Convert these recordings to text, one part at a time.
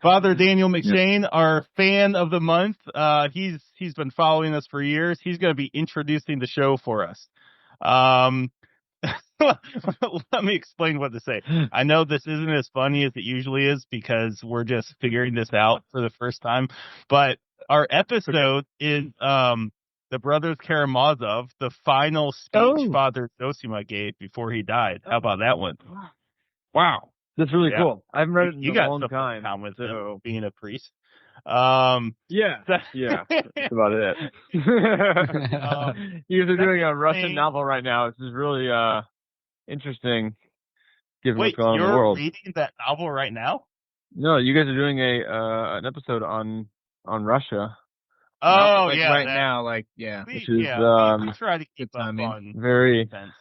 Father Daniel McShane, our fan of the month. He's been following us for years. He's going to be introducing the show for us. Let me explain what to say. I know this isn't as funny as it usually is because we're just figuring this out for the first time. But our episode is the Brothers Karmazov, the final speech Father Zossima gave before he died. How about that one? Wow. That's really cool. I haven't read it You in a got long something time. in common with him, being a priest. Yeah, that's about it. You guys are doing a Russian novel right now. This is really interesting, given what's going on in the world. You're reading that novel right now? No, you guys are doing an episode on Russia. Oh, like yeah. Right now, like, yeah. Which is, we try to keep up on very, events.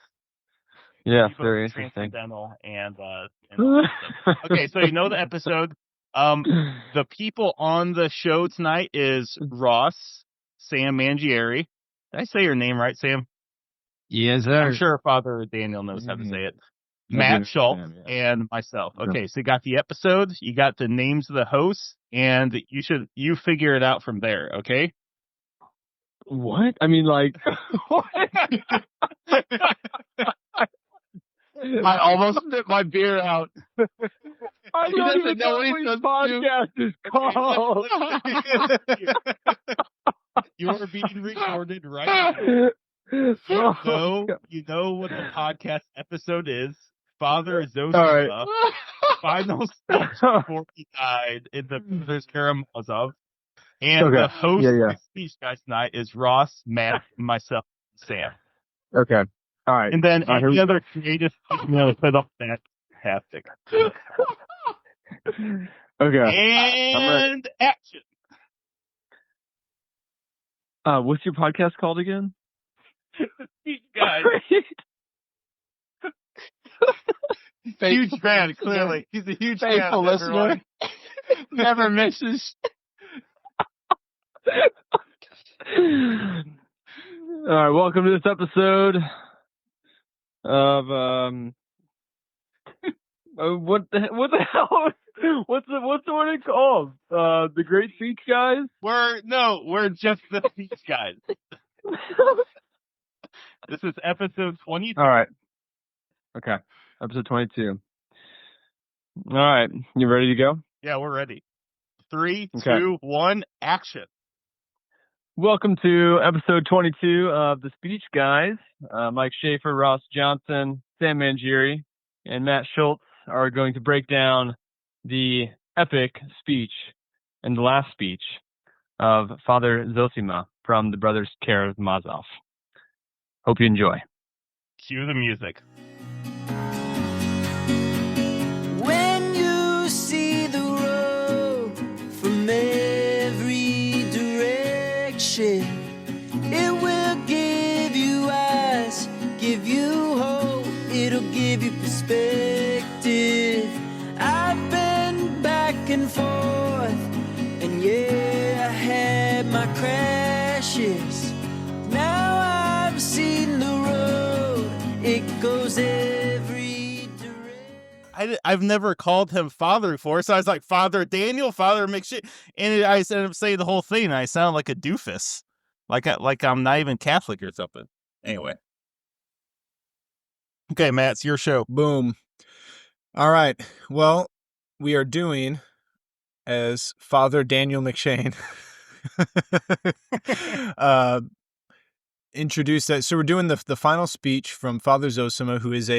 very interesting. Transcendental and all stuff. Okay, so you know the episode. The people on the show tonight is Ross, Sam Mangieri. Did I say your name right, Sam? Yes, sir. I'm sure Father Daniel knows how to say it. Matt Schultz and myself. Okay, so you got the episode, you got the names of the hosts, and you figure it out from there, okay? What? I mean, like, what? I almost spit my beer out. I don't even know what his podcast is called. You're being recorded right now. So, you know what the podcast episode is. Father Zossima, final speech before he died in the Brothers Karmazov. And the host of the speech guys tonight is Ross, Matt, myself, and Sam. Okay. All right. And then any other creative put up that fantastic. Okay. And action. What's your podcast called again? Speech guys. Huge fan, clearly. He's a huge faithful listener. Never misses. All right, welcome to this episode of what the hell? What's the one it called? The Great Speech Guys? We're just the Speech Guys. This is episode 22. All right. Okay. Episode 22. All right. You ready to go? Yeah, we're ready. 3, 2, 1, action. Welcome to episode 22 of The Speech Guys. Mike Schaefer, Ross Johnson, Sam Mangieri, and Matt Schultz are going to break down the epic speech and the last speech of Father Zossima from the Brothers Karmazov. Hope you enjoy. Cue the music. When you see the road from every direction, it will give you eyes, give you hope, it'll give you perspective. I've been back and forth, and yeah, I had my crashes. Now I've seen the road, it goes every direction. I've never called him Father before, so I was like, Father Daniel, Father McShane, and I ended up saying the whole thing, and I sound like a doofus, like I'm not even Catholic or something. Anyway. Okay, Matt, it's your show. Boom. All right. Well, we are doing as Father Daniel McShane introduced that. So we're doing the final speech from Father Zossima, who is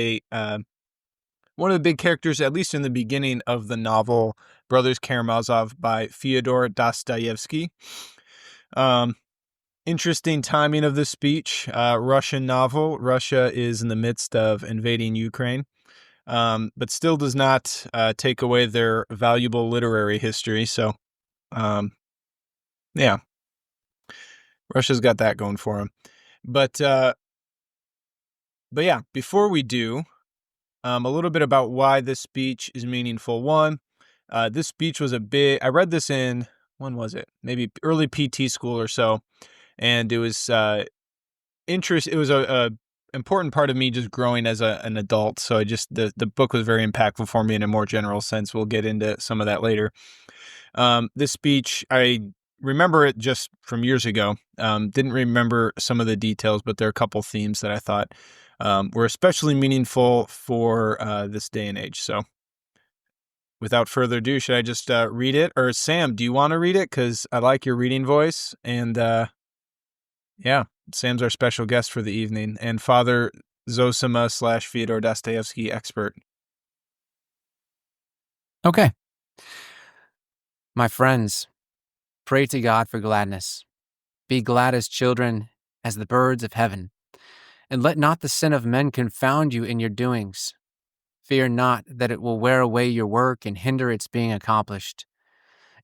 one of the big characters, at least in the beginning of the novel Brothers Karmazov by Fyodor Dostoyesky. Interesting timing of this speech. Russian novel. Russia is in the midst of invading Ukraine, but still does not take away their valuable literary history. So, yeah, Russia's got that going for them. But yeah, before we do, a little bit about why this speech is meaningful. One, this speech was I read this in, when was it? Maybe early PT school or so. And it was it was a important part of me just growing as an adult. So the book was very impactful for me in a more general sense. We'll get into some of that later. This speech, I remember it just from years ago. Didn't remember some of the details, but there are a couple themes that I thought were especially meaningful for this day and age. So without further ado, should I just read it? Or Sam, do you want to read it? Because I like your reading voice. And yeah, Sam's our special guest for the evening. And Father Zossima / Fyodor Dostoyesky expert. Okay. My friends, pray to God for gladness. Be glad as children, as the birds of heaven. And let not the sin of men confound you in your doings. Fear not that it will wear away your work and hinder its being accomplished.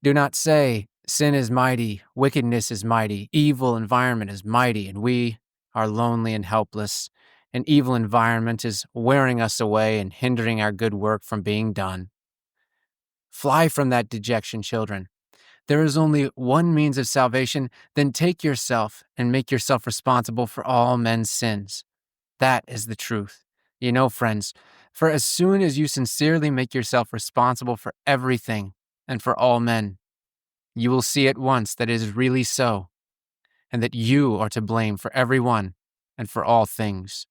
Do not say, sin is mighty, wickedness is mighty, evil environment is mighty, and we are lonely and helpless. An evil environment is wearing us away and hindering our good work from being done. Fly from that dejection, children. There is only one means of salvation, then take yourself and make yourself responsible for all men's sins. That is the truth. You know, friends, for as soon as you sincerely make yourself responsible for everything and for all men, you will see at once that it is really so, and that you are to blame for everyone and for all things.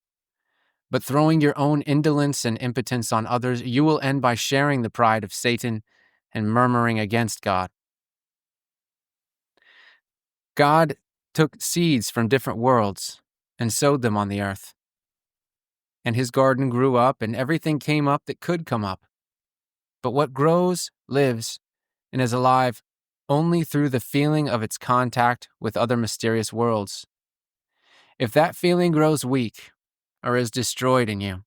But throwing your own indolence and impotence on others, you will end by sharing the pride of Satan and murmuring against God. God took seeds from different worlds and sowed them on the earth. And his garden grew up, and everything came up that could come up. But what grows, lives, and is alive only through the feeling of its contact with other mysterious worlds. If that feeling grows weak or is destroyed in you,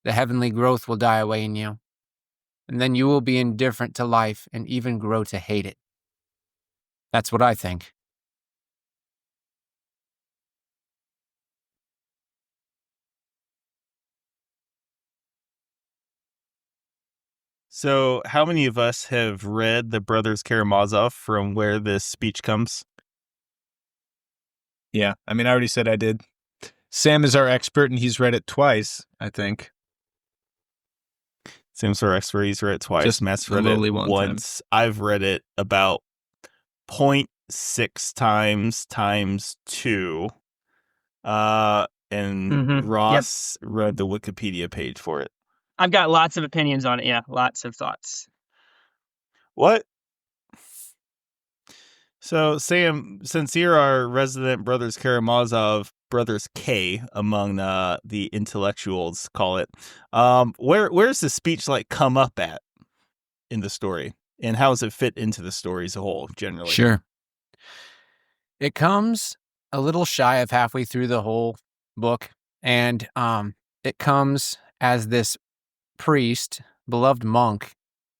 the heavenly growth will die away in you, and then you will be indifferent to life and even grow to hate it. That's what I think. So, how many of us have read the Brothers Karmazov, from where this speech comes? Yeah, I mean, I already said I did. Sam is our expert, and he's read it twice, I think. Sam's our expert. He's read it twice. Just Matt's read it once. I've read it about 0.6 times 2. And Ross read the Wikipedia page for it. I've got lots of opinions on it. Yeah, lots of thoughts. What? So, Sam, since you're our resident Brothers Karmazov, Brothers K among the intellectuals, call it, where's the speech like come up at in the story, and how does it fit into the story as a whole, generally? Sure. It comes a little shy of halfway through the whole book, and it comes as this priest, beloved monk,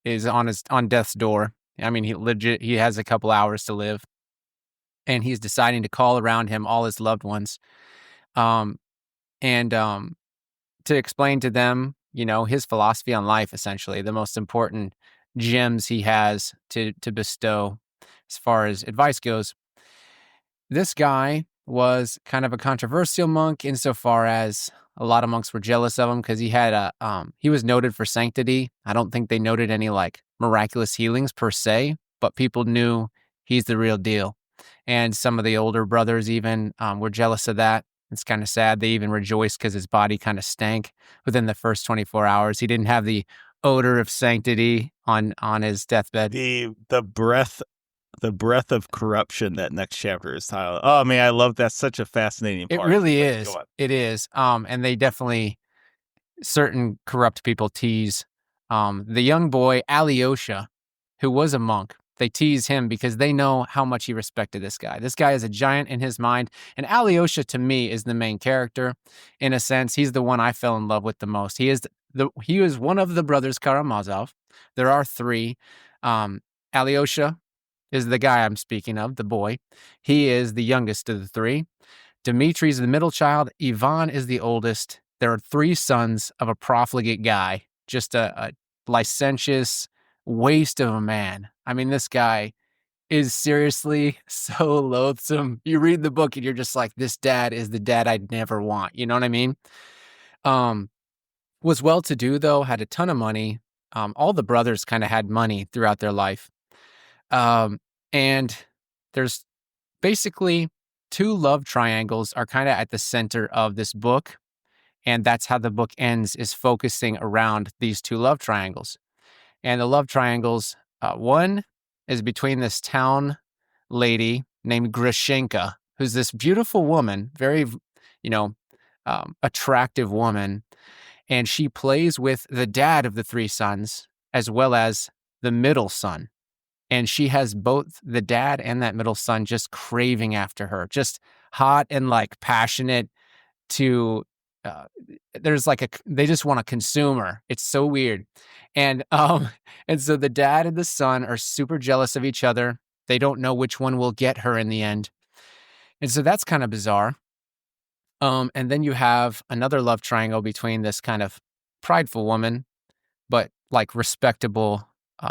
is on death's door. I mean, he has a couple hours to live, and he's deciding to call around him all his loved ones, and to explain to them, you know, his philosophy on life, essentially, the most important gems he has to bestow as far as advice goes. This guy was kind of a controversial monk insofar as a lot of monks were jealous of him because he was noted for sanctity. I don't think they noted any like miraculous healings per se, but people knew he's the real deal. And some of the older brothers even were jealous of that. It's kind of sad. They even rejoiced because his body kind of stank within the first 24 hours. He didn't have the odor of sanctity on his deathbed. The breath of corruption, that next chapter is titled. Oh man, I love that. Such a fascinating part. It really is. It is. And they definitely, certain corrupt people tease the young boy Alyosha, who was a monk. They tease him because they know how much he respected this guy. This guy is a giant in his mind. And Alyosha, to me, is the main character. In a sense, he's the one I fell in love with the most. He is one of the brothers Karamazov. There are 3. Alyosha is the guy I'm speaking of, the boy. He is the youngest of the 3. Dmitri's the middle child. Ivan is the oldest. There are 3 sons of a profligate guy, just a licentious waste of a man. I mean, this guy is seriously so loathsome. You read the book and you're just like, this dad is the dad I'd never want. You know what I mean? Was well-to-do, though, had a ton of money. All the brothers kind of had money throughout their life. And there's basically two love triangles are kind of at the center of this book. And that's how the book ends, is focusing around these two love triangles. And the love triangles, one is between this town lady named Grushenka, who's this beautiful woman, very, attractive woman. And she plays with the dad of the three sons, as well as the middle son. And she has both the dad and that middle son just craving after her, just hot and like passionate to, there's like they just want to consume her. It's so weird. And so the dad and the son are super jealous of each other. They don't know which one will get her in the end. And so that's kind of bizarre. And then you have another love triangle between this kind of prideful woman, but like respectable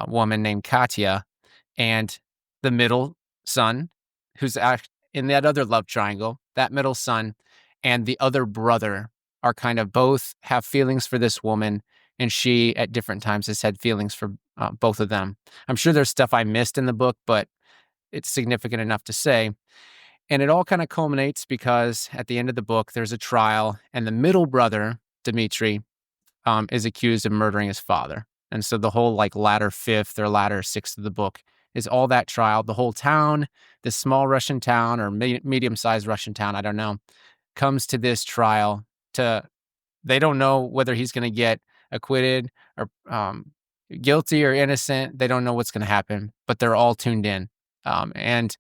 woman named Katya, and the middle son, who's in that other love triangle. That middle son and the other brother are kind of both have feelings for this woman, and she at different times has had feelings for both of them. I'm sure there's stuff I missed in the book, but it's significant enough to say. And it all kind of culminates because at the end of the book, there's a trial, and the middle brother, Dmitri, is accused of murdering his father. And so the whole like latter fifth or latter sixth of the book is all that trial. The whole town, this small Russian town or medium-sized Russian town, I don't know, comes to this trial they don't know whether he's going to get acquitted or guilty or innocent. They don't know what's going to happen, but they're all tuned in. And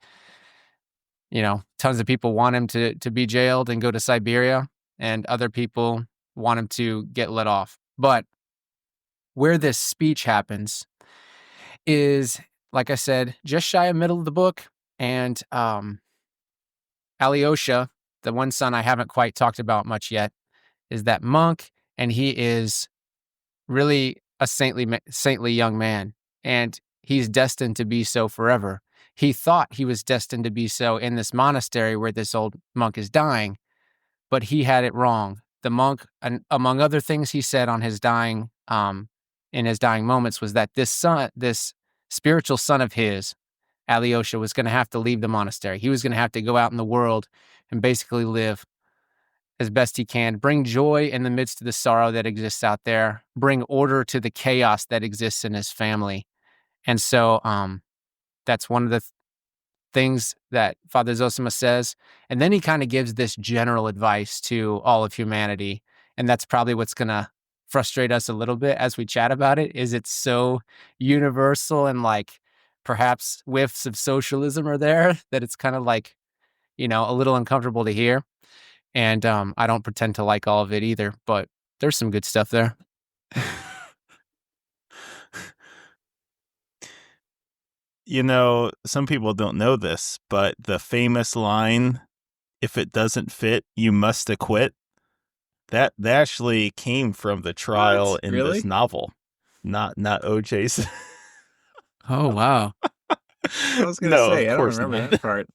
tons of people want him to be jailed and go to Siberia, and other people want him to get let off. But where this speech happens is, like I said, just shy of middle of the book. And Alyosha, the one son I haven't quite talked about much yet, is that monk, and he is really a saintly young man, and he's destined to be so forever. He thought he was destined to be so in this monastery where this old monk is dying, but he had it wrong. The monk, among other things he said on his dying, in his dying moments, was that this spiritual son of his, Alyosha, was going to have to leave the monastery. He was going to have to go out in the world and basically live as best he can, bring joy in the midst of the sorrow that exists out there, bring order to the chaos that exists in his family. And so that's one of the things that Father Zossima says. And then he kind of gives this general advice to all of humanity. And that's probably what's going to frustrate us a little bit as we chat about it, is it's so universal, and like perhaps whiffs of socialism are there that it's kind of like, a little uncomfortable to hear. And I don't pretend to like all of it either, but there's some good stuff there. Some people don't know this, but the famous line, "If it doesn't fit, you must acquit," that actually came from the trial in this novel, not OJ's. Oh, wow. I was going to say, I don't remember that part.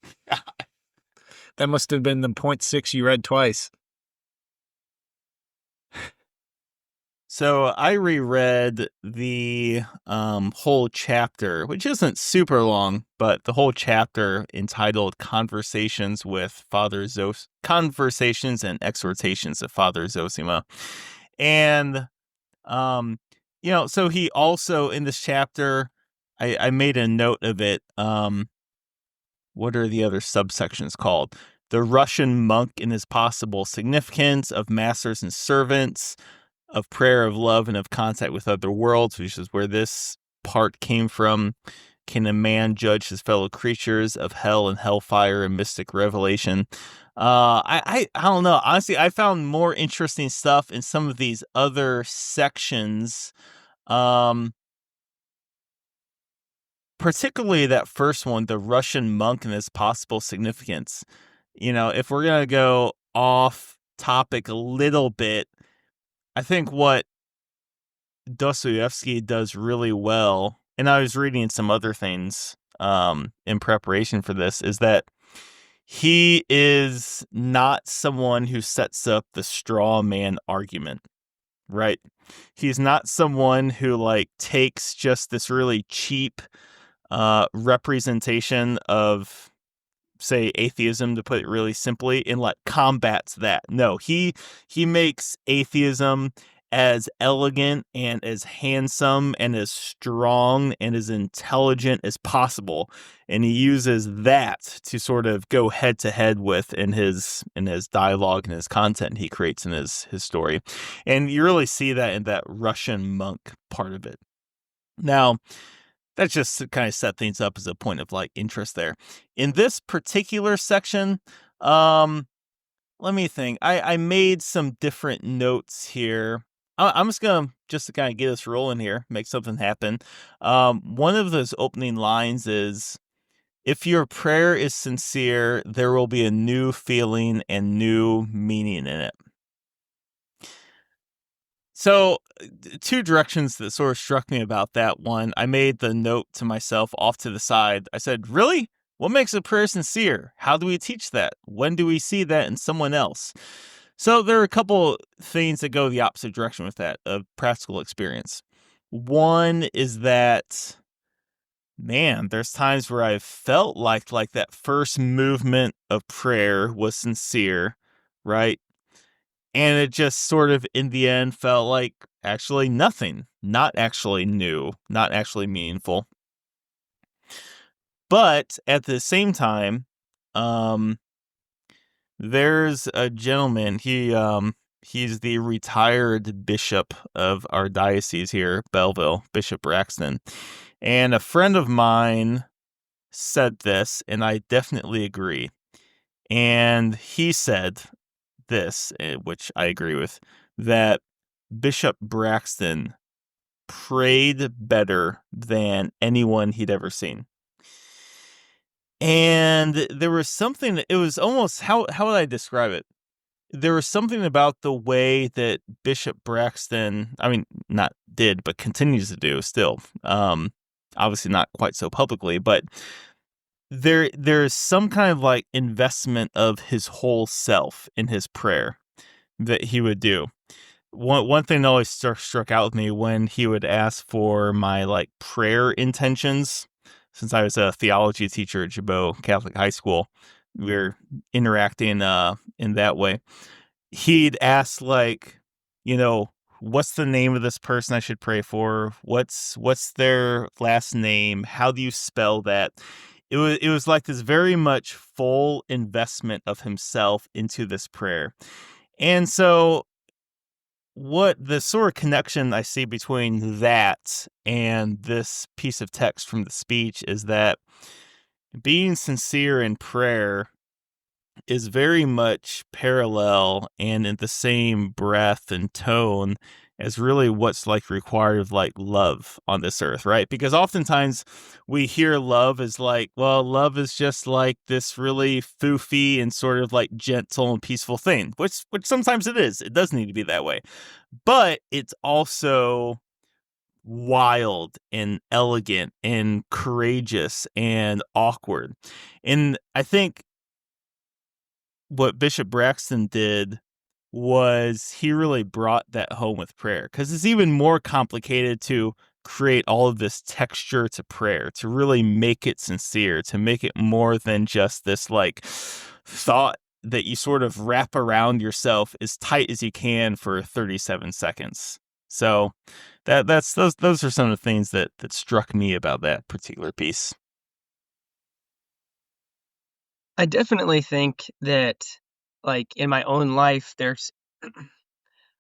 That must have been the 0.6 you read twice. So I reread the whole chapter, which isn't super long, but the whole chapter entitled Conversations and Exhortations of Father Zossima. And, so he also, in this chapter, I made a note of it. What are the other subsections called? The Russian monk and his possible significance, of masters and servants, of prayer, of love, and of contact with other worlds, which is where this part came from. Can a man judge his fellow creatures, of hell and hellfire and mystic revelation? I don't know. Honestly, I found more interesting stuff in some of these other sections. Particularly that first one, the Russian monk and his possible significance. If we're going to go off topic a little bit, I think what Dostoyevsky does really well, and I was reading some other things in preparation for this, is that he is not someone who sets up the straw man argument, right? He's not someone who takes just this really cheap representation of, say, atheism, to put it really simply, and like combats that. No, he makes atheism as elegant and as handsome and as strong and as intelligent as possible, and he uses that to sort of go head to head with in his dialogue and his content he creates in his story. And you really see that in that Russian monk part of it. Now, that's just to kind of set things up as a point of like interest there. In this particular section, let me think. I made some different notes here. I'm just gonna to kind of get us rolling here, make something happen. One of those opening lines is, "If your prayer is sincere, there will be a new feeling and new meaning in it." So, two directions that sort of struck me about that one. I made the note to myself off to the side. I said, really? What makes a prayer sincere? How do we teach that? When do we see that in someone else? So there are a couple things that go the opposite direction with that, of practical experience. One is that, man, there's times where I've felt like that first movement of prayer was sincere, right? And it just sort of, in the end, felt like actually nothing, not actually new, not actually meaningful. But at the same time, there's a gentleman, he's the retired bishop of our diocese here, Belleville, Bishop Braxton. And a friend of mine said this, and I definitely agree. And he said this, which I agree with, that Bishop Braxton prayed better than anyone he'd ever seen. And there was something, it was almost, how would I describe it? There was something about the way that Bishop Braxton, I mean, not did, but continues to do still, obviously not quite so publicly, but there's some kind of like investment of his whole self in his prayer that he would do. One thing that always struck out with me when he would ask for my like prayer intentions, since I was a theology teacher at Jabot Catholic High School, we were interacting in that way. He'd ask like, what's the name of this person I should pray for? What's their last name? How do you spell that? It was like this very much full investment of himself into this prayer. And so what the sort of connection I see between that and this piece of text from the speech is that being sincere in prayer is very much parallel and in the same breath and tone as really what's like required of like love on this earth, right? Because oftentimes we hear love as like, well, love is just like this really foofy and sort of like gentle and peaceful thing, which sometimes it is. It does need to be that way. But it's also wild and elegant and courageous and awkward. And I think what Bishop Braxton did was he really brought that home with prayer, because it's even more complicated to create all of this texture to prayer, to really make it sincere, to make it more than just this like thought that you sort of wrap around yourself as tight as you can for 37 seconds. So those are some of the things that struck me about that particular piece. I definitely think that, like, in my own life, there's,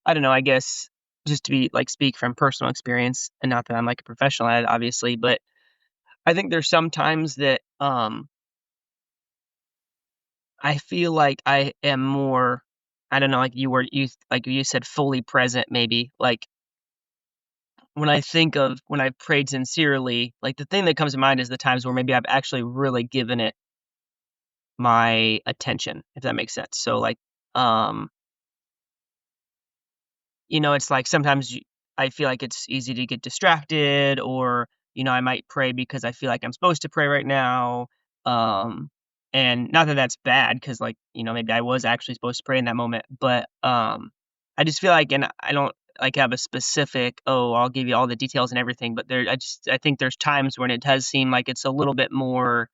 I don't know, I guess, just to be, like, speak from personal experience, and not that I'm, like, a professional at it, obviously, but I think there's some times that, I feel like I am more, I don't know, like you said, fully present, maybe, like, when I've prayed sincerely, like, the thing that comes to mind is the times where maybe I've actually really given it my attention, if that makes sense. So, like, it's like sometimes I feel like it's easy to get distracted, or, I might pray because I feel like I'm supposed to pray right now. And not that that's bad, because, like, maybe I was actually supposed to pray in that moment, but I just feel like, and I don't, like have a specific, I'll give you all the details and everything, but I think there's times when it does seem like it's a little bit more,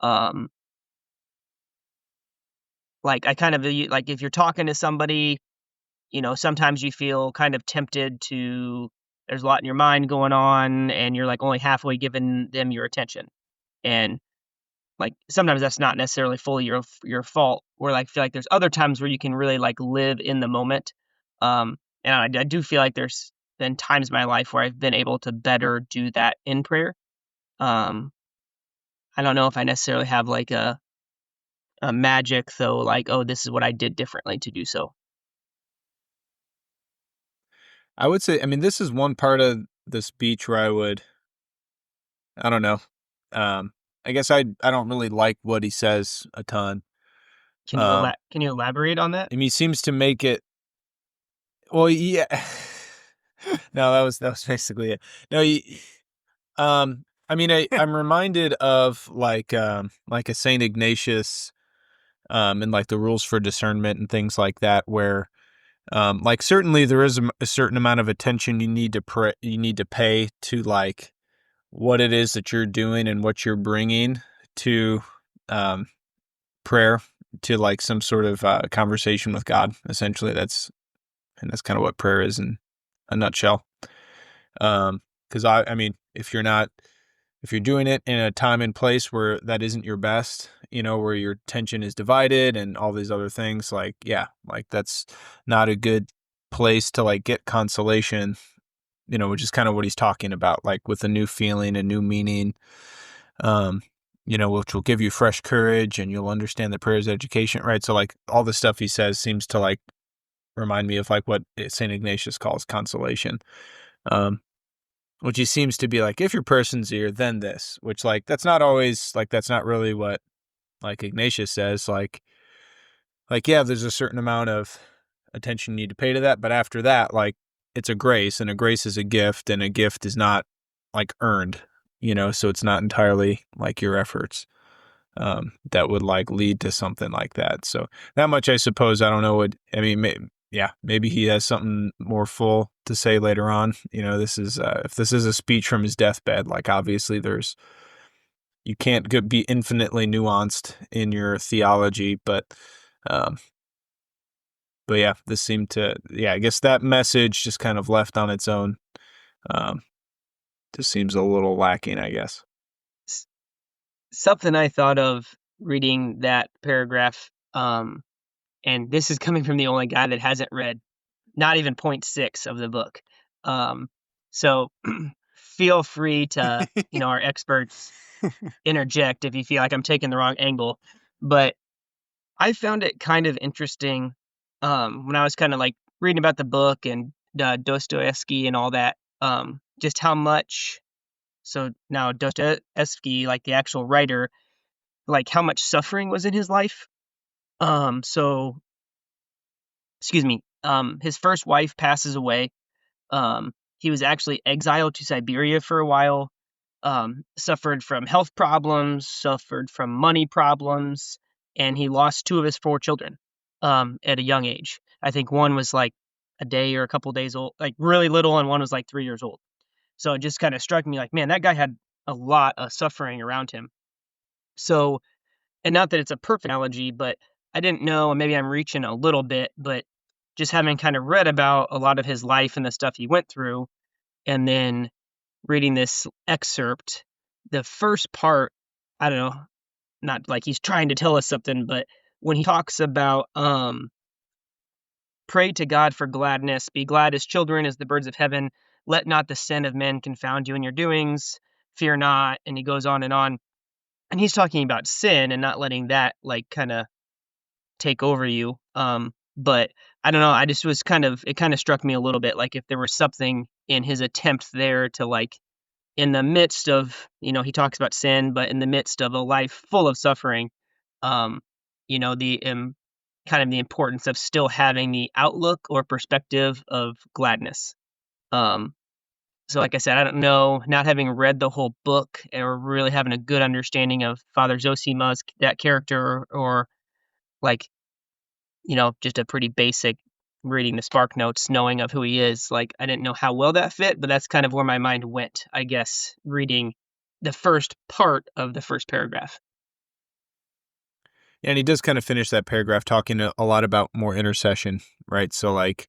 like I kind of like if you're talking to somebody, sometimes you feel kind of tempted to, there's a lot in your mind going on and you're like only halfway giving them your attention. And like sometimes that's not necessarily fully your fault, where like I feel like there's other times where you can really like live in the moment. And I do feel like there's been times in my life where I've been able to better do that in prayer. I don't know if I necessarily have like a magic though, like, this is what I did differently to do so. I would say, I mean, this is one part of the speech where I don't know. I guess I don't really like what he says a ton. Can you elaborate on that? I mean, he seems to make it. Well, yeah. No, that was basically it. No, I mean, I'm reminded of like a Saint Ignatius, and like the rules for discernment and things like that, where, like certainly there is a certain amount of attention you need to pay to like what it is that you're doing and what you're bringing to, prayer, to like some sort of conversation with God. Essentially, that's kind of what prayer is in a nutshell. Because I mean, if you're doing it in a time and place where that isn't your best, where your attention is divided and all these other things, like, yeah, like that's not a good place to like get consolation, which is kind of what he's talking about, like with a new feeling, a new meaning, which will give you fresh courage and you'll understand that prayer is education, right? So like all the stuff he says seems to like remind me of like what St. Ignatius calls consolation. Which he seems to be like, if your prayer's sincere, then this, which like, that's not always like, that's not really what like Ignatius says. Like, yeah, there's a certain amount of attention you need to pay to that. But after that, like it's a grace, and a grace is a gift, and a gift is not like earned, so it's not entirely like your efforts, that would like lead to something like that. So that much, I suppose, I don't know I mean, maybe he has something more full to say later on. This is, if this is a speech from his deathbed, like obviously you can't be infinitely nuanced in your theology, but yeah, this seemed to, I guess that message just kind of left on its own, just seems a little lacking, I guess. Something I thought of reading that paragraph, and this is coming from the only guy that hasn't read not even 0.6 of the book. So feel free to, our experts interject if you feel like I'm taking the wrong angle. But I found it kind of interesting when I was kind of like reading about the book and Dostoyesky and all that, just how much. So now Dostoyevsky, like the actual writer, like how much suffering was in his life. So, excuse me, his first wife passes away. He was actually exiled to Siberia for a while, suffered from health problems, suffered from money problems, and he lost 2 of his 4 children at a young age. I think one was like a day or a couple days old, like really little, and one was like 3 years old. So it just kind of struck me like, man, that guy had a lot of suffering around him. So, and not that it's a perfect analogy, but I didn't know, and maybe I'm reaching a little bit, but just having kind of read about a lot of his life and the stuff he went through, and then reading this excerpt, the first part, I don't know, not like he's trying to tell us something, but when he talks about pray to God for gladness, be glad as children, as the birds of heaven, let not the sin of men confound you in your doings, fear not, and he goes on. And he's talking about sin and not letting that like kind of take over you. But I don't know, it kind of struck me a little bit, like if there was something in his attempt there to like, in the midst of, he talks about sin, but in the midst of a life full of suffering, the kind of the importance of still having the outlook or perspective of gladness. So like I said, I don't know, not having read the whole book or really having a good understanding of Father Zossima's, that character, or like, just a pretty basic reading the Spark Notes, knowing of who he is. Like, I didn't know how well that fit, but that's kind of where my mind went, I guess, reading the first part of the first paragraph. And he does kind of finish that paragraph talking a lot about more intercession, right? So like,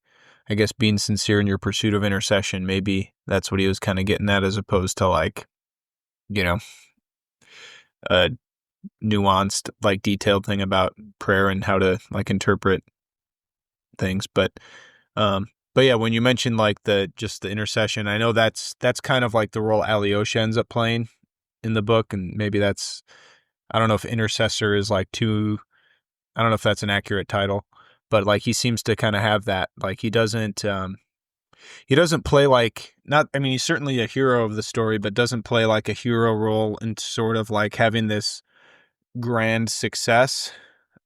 I guess being sincere in your pursuit of intercession, maybe that's what he was kind of getting at, as opposed to like, you know, a nuanced, like detailed thing about prayer and how to like interpret things. But yeah, when you mentioned like just the intercession, I know that's kind of like the role Alyosha ends up playing in the book. And maybe I don't know if intercessor is like I don't know if that's an accurate title, but like he seems to kind of have that, like he doesn't play like, not, I mean, he's certainly a hero of the story, but doesn't play like a hero role and sort of like having this grand success.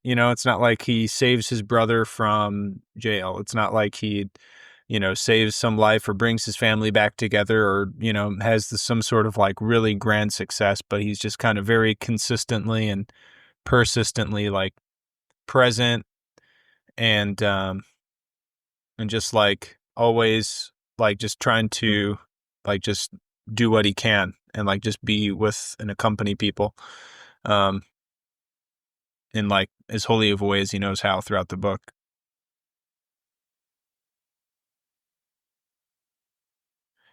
You know, it's not like he saves his brother from jail. It's not like he, saves some life or brings his family back together or, has some sort of like really grand success, but he's just kind of very consistently and persistently like present and just like always like just trying to like just do what he can and like just be with and accompany people in like as holy of a way as he knows how throughout the book.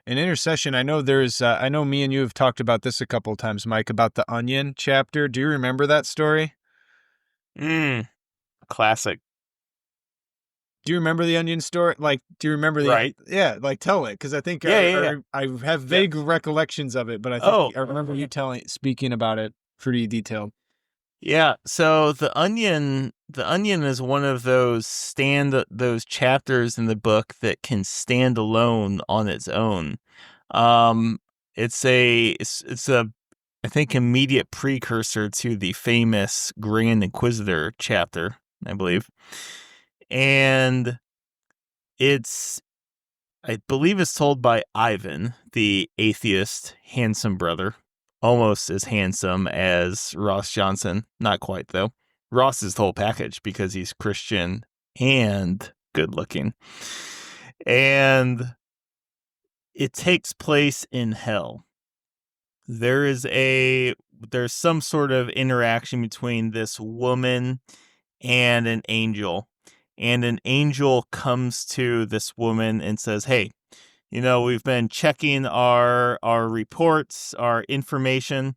In intercession, I know I know me and you have talked about this a couple of times, Mike, about the onion chapter. Do you remember that story? Classic. Do you remember the onion story? Like, do you remember the right? Yeah, like tell it, because I think I have vague recollections of it, but I think I remember you speaking about it pretty detailed. Yeah. So the onion is one of those chapters in the book that can stand alone on its own. It's a I think immediate precursor to the famous Grand Inquisitor chapter, I believe. And I believe it's told by Ivan, the atheist, handsome brother. Almost as handsome as Ross Johnson. Not quite, though. Ross is the whole package because he's Christian and good looking. And it takes place in hell. There's some sort of interaction between this woman and an angel. And an angel comes to this woman and says, hey, we've been checking our reports, our information.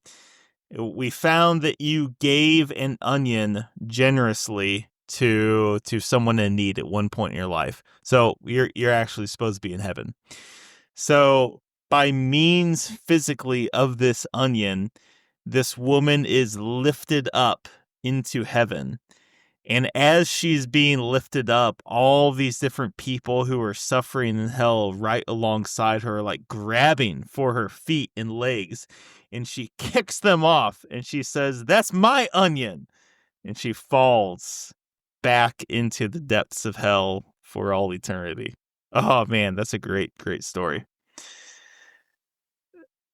We found that you gave an onion generously to someone in need at one point in your life. So you're actually supposed to be in heaven. So by means physically of this onion, this woman is lifted up into heaven. And as she's being lifted up, all these different people who are suffering in hell right alongside her, like grabbing for her feet and legs. And she kicks them off and she says, "That's my onion." And she falls back into the depths of hell for all eternity. Oh, man, that's a great, great story.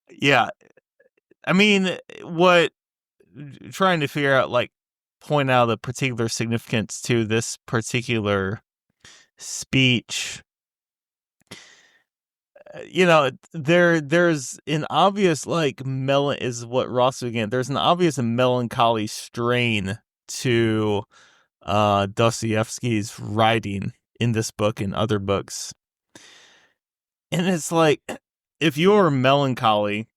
Yeah. I mean, trying to figure out, like, point out the particular significance to this particular speech. There's an obvious is what Ross again. There's an obvious melancholy strain to Dostoyevsky's writing in this book and other books, and it's like if you're melancholy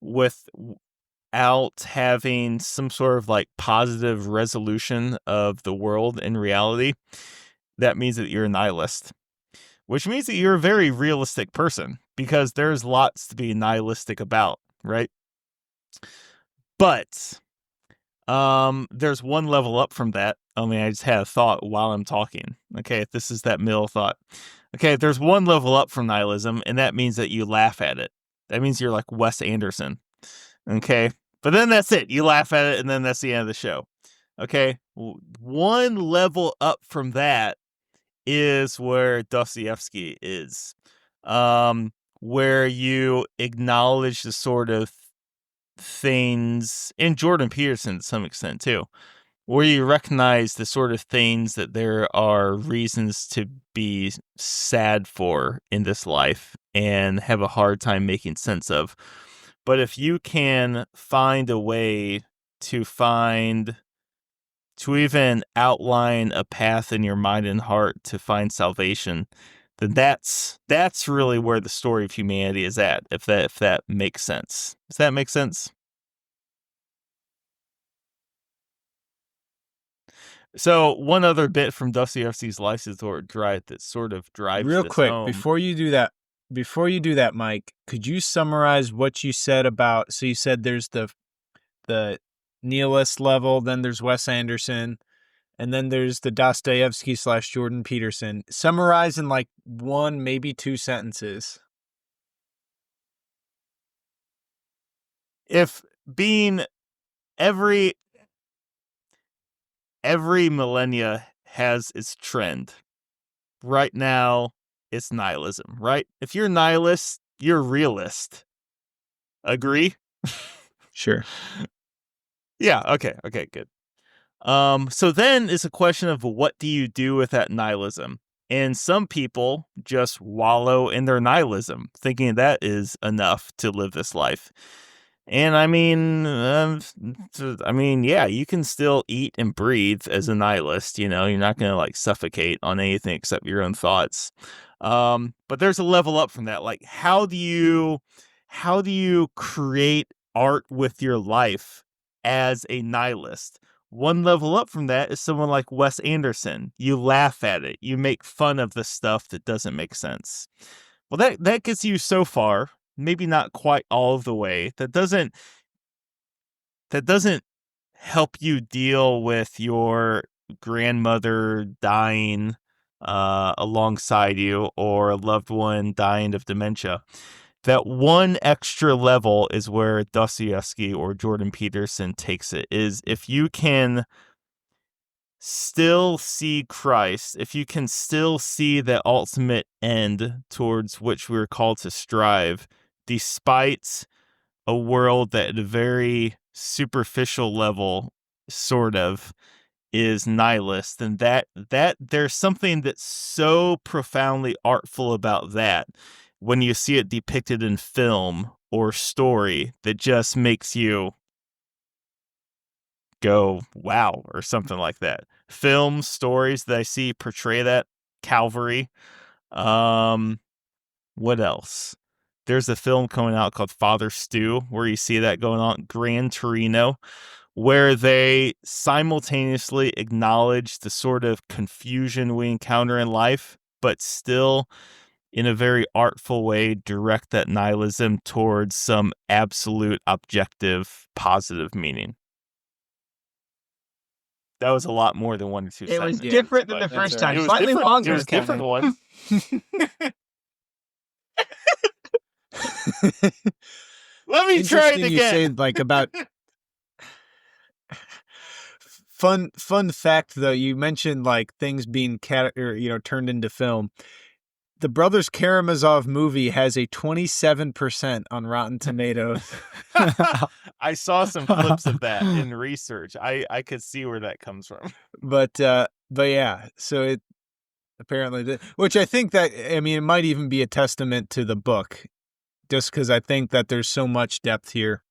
without having some sort of like positive resolution of the world and reality, that means that you're a nihilist, which means that you're a very realistic person because there's lots to be nihilistic about, right? But there's one level up from that. I mean, I just had a thought while I'm talking. Okay, this is that middle thought. Okay, there's one level up from nihilism, and that means that you laugh at it. That means you're like Wes Anderson. Okay, but then that's it. You laugh at it, and then that's the end of the show. Okay, one level up from that is where Dostoyevsky is, where you acknowledge the sort of things, and Jordan Peterson to some extent too, where you recognize the sort of things that there are reasons to be sad for in this life and have a hard time making sense of. But if you can find a way to even outline a path in your mind and heart to find salvation, then that's really where the story of humanity is at, if that makes sense. Does that make sense? So one other bit from Dostoyevsky's Life that sort of drives real this quick home. Before you do that, Mike, could you summarize what you said about? So you said there's the nihilist level, then there's Wes Anderson, and then there's the Dostoyevsky / Jordan Peterson. Summarize in like 1, maybe 2 sentences. If being every millennia has its trend. Right now, it's nihilism, right? If you're nihilist, you're realist. Agree? Sure. Yeah, okay, good. So then it's a question of what do you do with that nihilism? And some people just wallow in their nihilism, thinking that is enough to live this life. And I mean, yeah, you can still eat and breathe as a nihilist. You're not going to like suffocate on anything except your own thoughts. But there's a level up from that. Like, how do you create art with your life as a nihilist? One level up from that is someone like Wes Anderson. You laugh at it. You make fun of the stuff that doesn't make sense. Well, that gets you so far. Maybe not quite all of the way. That doesn't help you deal with your grandmother dying alongside you or a loved one dying of dementia. That one extra level is where Dostoyevsky or Jordan Peterson takes it, is if you can still see Christ, if you can still see the ultimate end towards which we're called to strive, despite a world that at a very superficial level sort of is nihilist, then that there's something that's so profoundly artful about that when you see it depicted in film or story that just makes you go, wow, or something like that. Film stories that I see portray that, Calvary. What else? There's a film coming out called Father Stew where you see that going on. Gran Torino, where they simultaneously acknowledge the sort of confusion we encounter in life, but still, in a very artful way, direct that nihilism towards some absolute, objective, positive meaning. That was a lot more than 1 or 2 seconds. It was different than the first time. Slightly longer. It was different one. Let me try it again. You say like about fun fact though. You mentioned like things being turned into film. The Brothers Karmazov movie has a 27% on Rotten Tomatoes. I saw some clips of that in research. I could see where that comes from. But yeah, so it apparently, which I think that, I mean, it might even be a testament to the book, just because I think that there's so much depth here.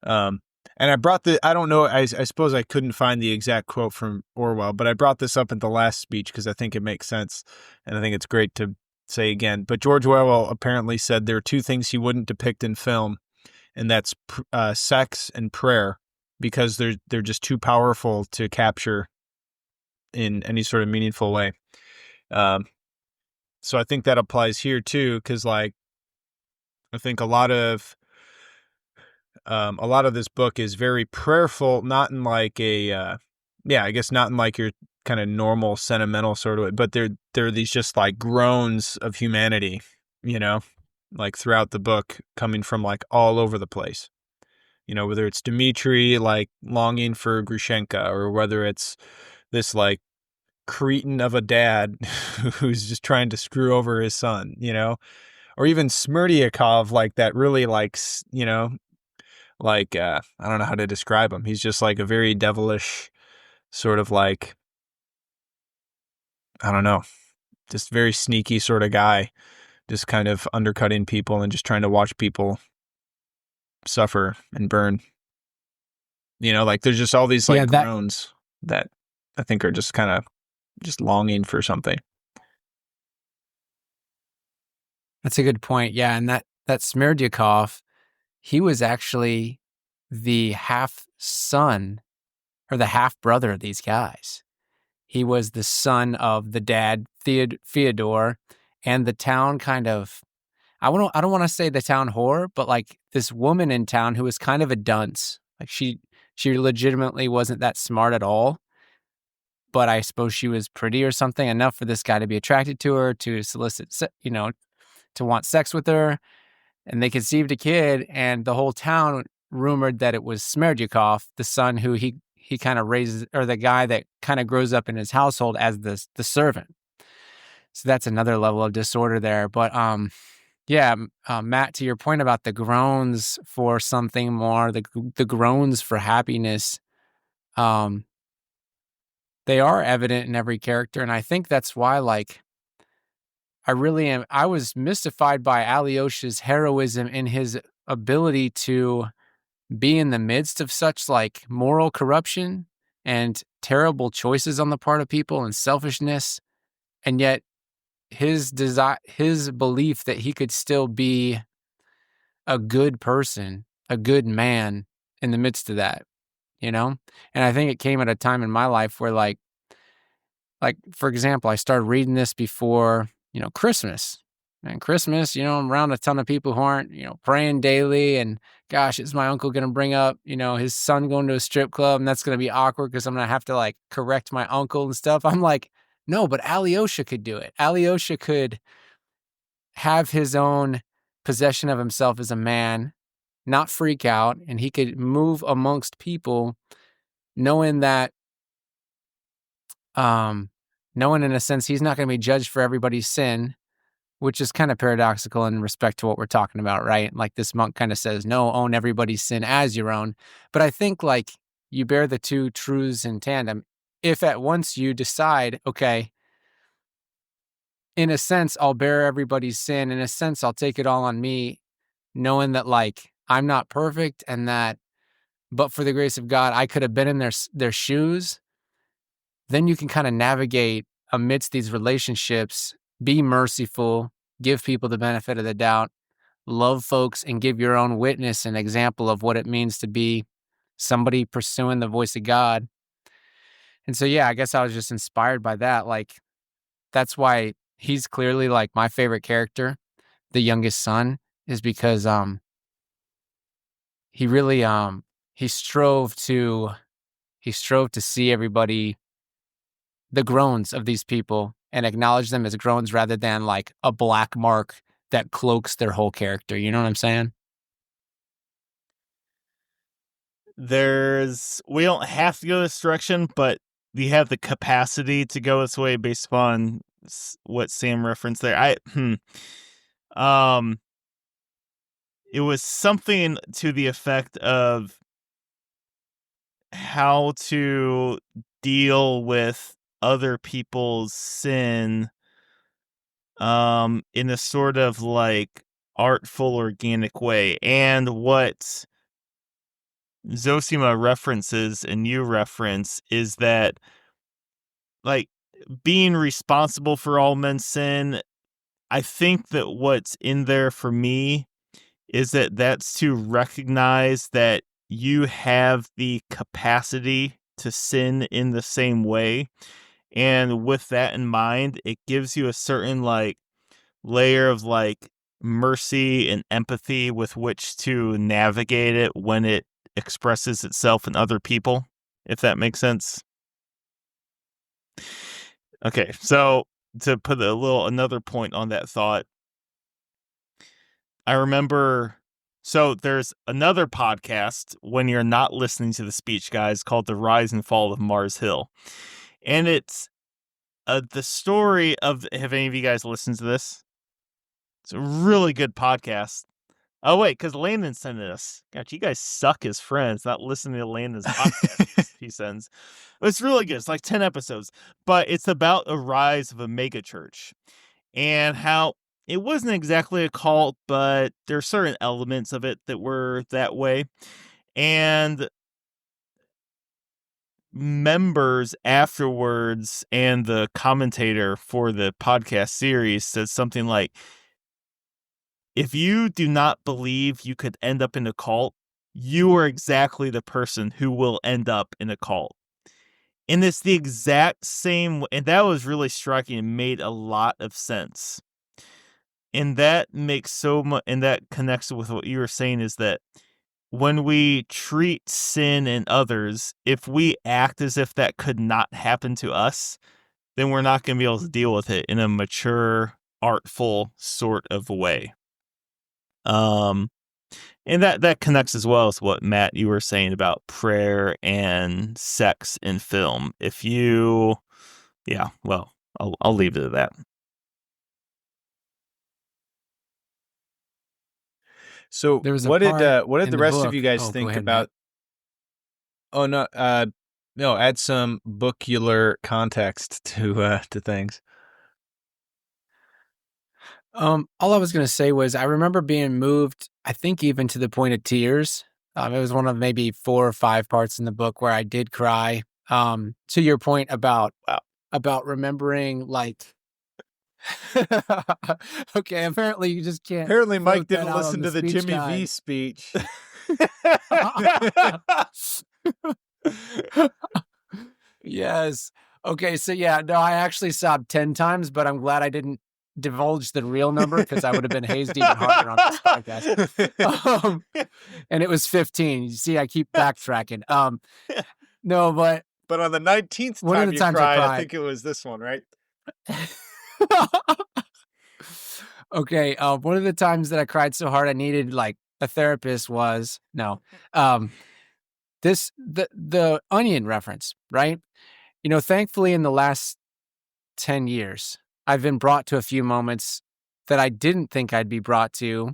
And I brought I don't know, I suppose I couldn't find the exact quote from Orwell, but I brought this up in the last speech because I think it makes sense, and I think it's great to say again. But George Orwell apparently said there are 2 things he wouldn't depict in film, and that's sex and prayer, because they're just too powerful to capture in any sort of meaningful way. So I think that applies here too, because like I think a lot of this book is very prayerful, not in like I guess not in like your kind of normal sentimental sort of way, but there are these just like groans of humanity, like throughout the book, coming from like all over the place. Whether it's Dmitri like longing for Grushenka, or whether it's this like cretin of a dad who's just trying to screw over his son, or even Smerdyakov, like that really like, I don't know how to describe him. He's just like a very devilish, sort of like, I don't know, just very sneaky sort of guy, just kind of undercutting people and just trying to watch people suffer and burn. You know, like there's just all these like groans that I think are just kind of just longing for something. That's a good point. Yeah, and that Smerdyakov, he was actually the half son or the half brother of these guys. He was the son of the dad, Fyodor, and the town kind of, I don't want to say the town whore, but like this woman in town who was kind of a dunce. Like she legitimately wasn't that smart at all, but I suppose she was pretty or something, enough for this guy to be attracted to her, to solicit, to want sex with her. And they conceived a kid, and the whole town rumored that it was Smerdyakov, the son who he kind of raises, or the guy that kind of grows up in his household as the servant. So that's another level of disorder there. But Matt, to your point about the groans for something more, the groans for happiness, they are evident in every character, and I think that's why, like, I was mystified by Alyosha's heroism in his ability to be in the midst of such like moral corruption and terrible choices on the part of people and selfishness, and yet his belief that he could still be a good person, a good man in the midst of that, And I think it came at a time in my life where like for example, I started reading this before, Christmas. And Christmas, I'm around a ton of people who aren't, praying daily. And gosh, is my uncle going to bring up, his son going to a strip club? And that's going to be awkward because I'm going to have to like correct my uncle and stuff. I'm like, no, but Alyosha could do it. Alyosha could have his own possession of himself as a man, not freak out. And he could move amongst people knowing that, knowing in a sense he's not going to be judged for everybody's sin, which is kind of paradoxical in respect to what we're talking about, right? Like this monk kind of says, no, own everybody's sin as your own. But I think like you bear the two truths in tandem. If at once you decide, okay, in a sense, I'll bear everybody's sin. In a sense, I'll take it all on me, knowing that like I'm not perfect and that, but for the grace of God, I could have been in their shoes. Then you can kind of navigate amidst these relationships, be merciful, give people the benefit of the doubt, love folks, and give your own witness and example of what it means to be somebody pursuing the voice of God. And so, yeah, I guess I was just inspired by that. Like, that's why he's clearly like my favorite character, the youngest son, is because he really he strove to see everybody, the groans of these people, and acknowledge them as groans rather than like a black mark that cloaks their whole character. You know what I'm saying? We don't have to go this direction, but we have the capacity to go this way based upon what Sam referenced there. It was something to the effect of how to deal with other people's sin in a sort of like artful, organic way. And what Zossima references and you reference is that like being responsible for all men's sin. I think that what's in there for me is that that's to recognize that you have the capacity to sin in the same way. And with that in mind, it gives you a certain like layer of like mercy and empathy with which to navigate it when it expresses itself in other people, if that makes sense. Okay, so to put another point on that thought, I remember, so there's another podcast when you're not listening to the Speech Guys called The Rise and Fall of Mars Hill. And it's the story of, have any of you guys listened to this? It's a really good podcast. Oh, wait, because Landon sent us. God, you guys suck as friends, not listening to Landon's podcast he sends. But it's really good. It's like 10 episodes. But it's about a rise of a mega church and how it wasn't exactly a cult, but there are certain elements of it that were that way. And members afterwards and the commentator for the podcast series said something like, if you do not believe you could end up in a cult, you are exactly the person who will end up in a cult. And it's the exact same, and that was really striking and made a lot of sense. And that makes so much, and that connects with what you were saying, is that when we treat sin in others, if we act as if that could not happen to us, then we're not going to be able to deal with it in a mature, artful sort of way. And that connects as well as what, Matt, you were saying about prayer and sex in film. Well, I'll leave it at that. So what did the rest of you guys think about? No, add some bookular context to things. All I was going to say was I remember being moved, I think even to the point of tears. It was one of maybe 4 or 5 parts in the book where I did cry. To your point about remembering, like, okay, apparently you just can't. Apparently Mike didn't listen to the Jimmy V speech. Yes. Okay, so yeah, no, I actually sobbed 10 times, but I'm glad I didn't divulge the real number because I would have been hazed even harder on this podcast. And it was 15. You see, I keep backtracking. No, but on the 19th time you cried, I think it was this one, right? Okay, one of the times that I cried so hard I needed like a therapist was the onion reference, right? You know, thankfully in the last 10 years, I've been brought to a few moments that I didn't think I'd be brought to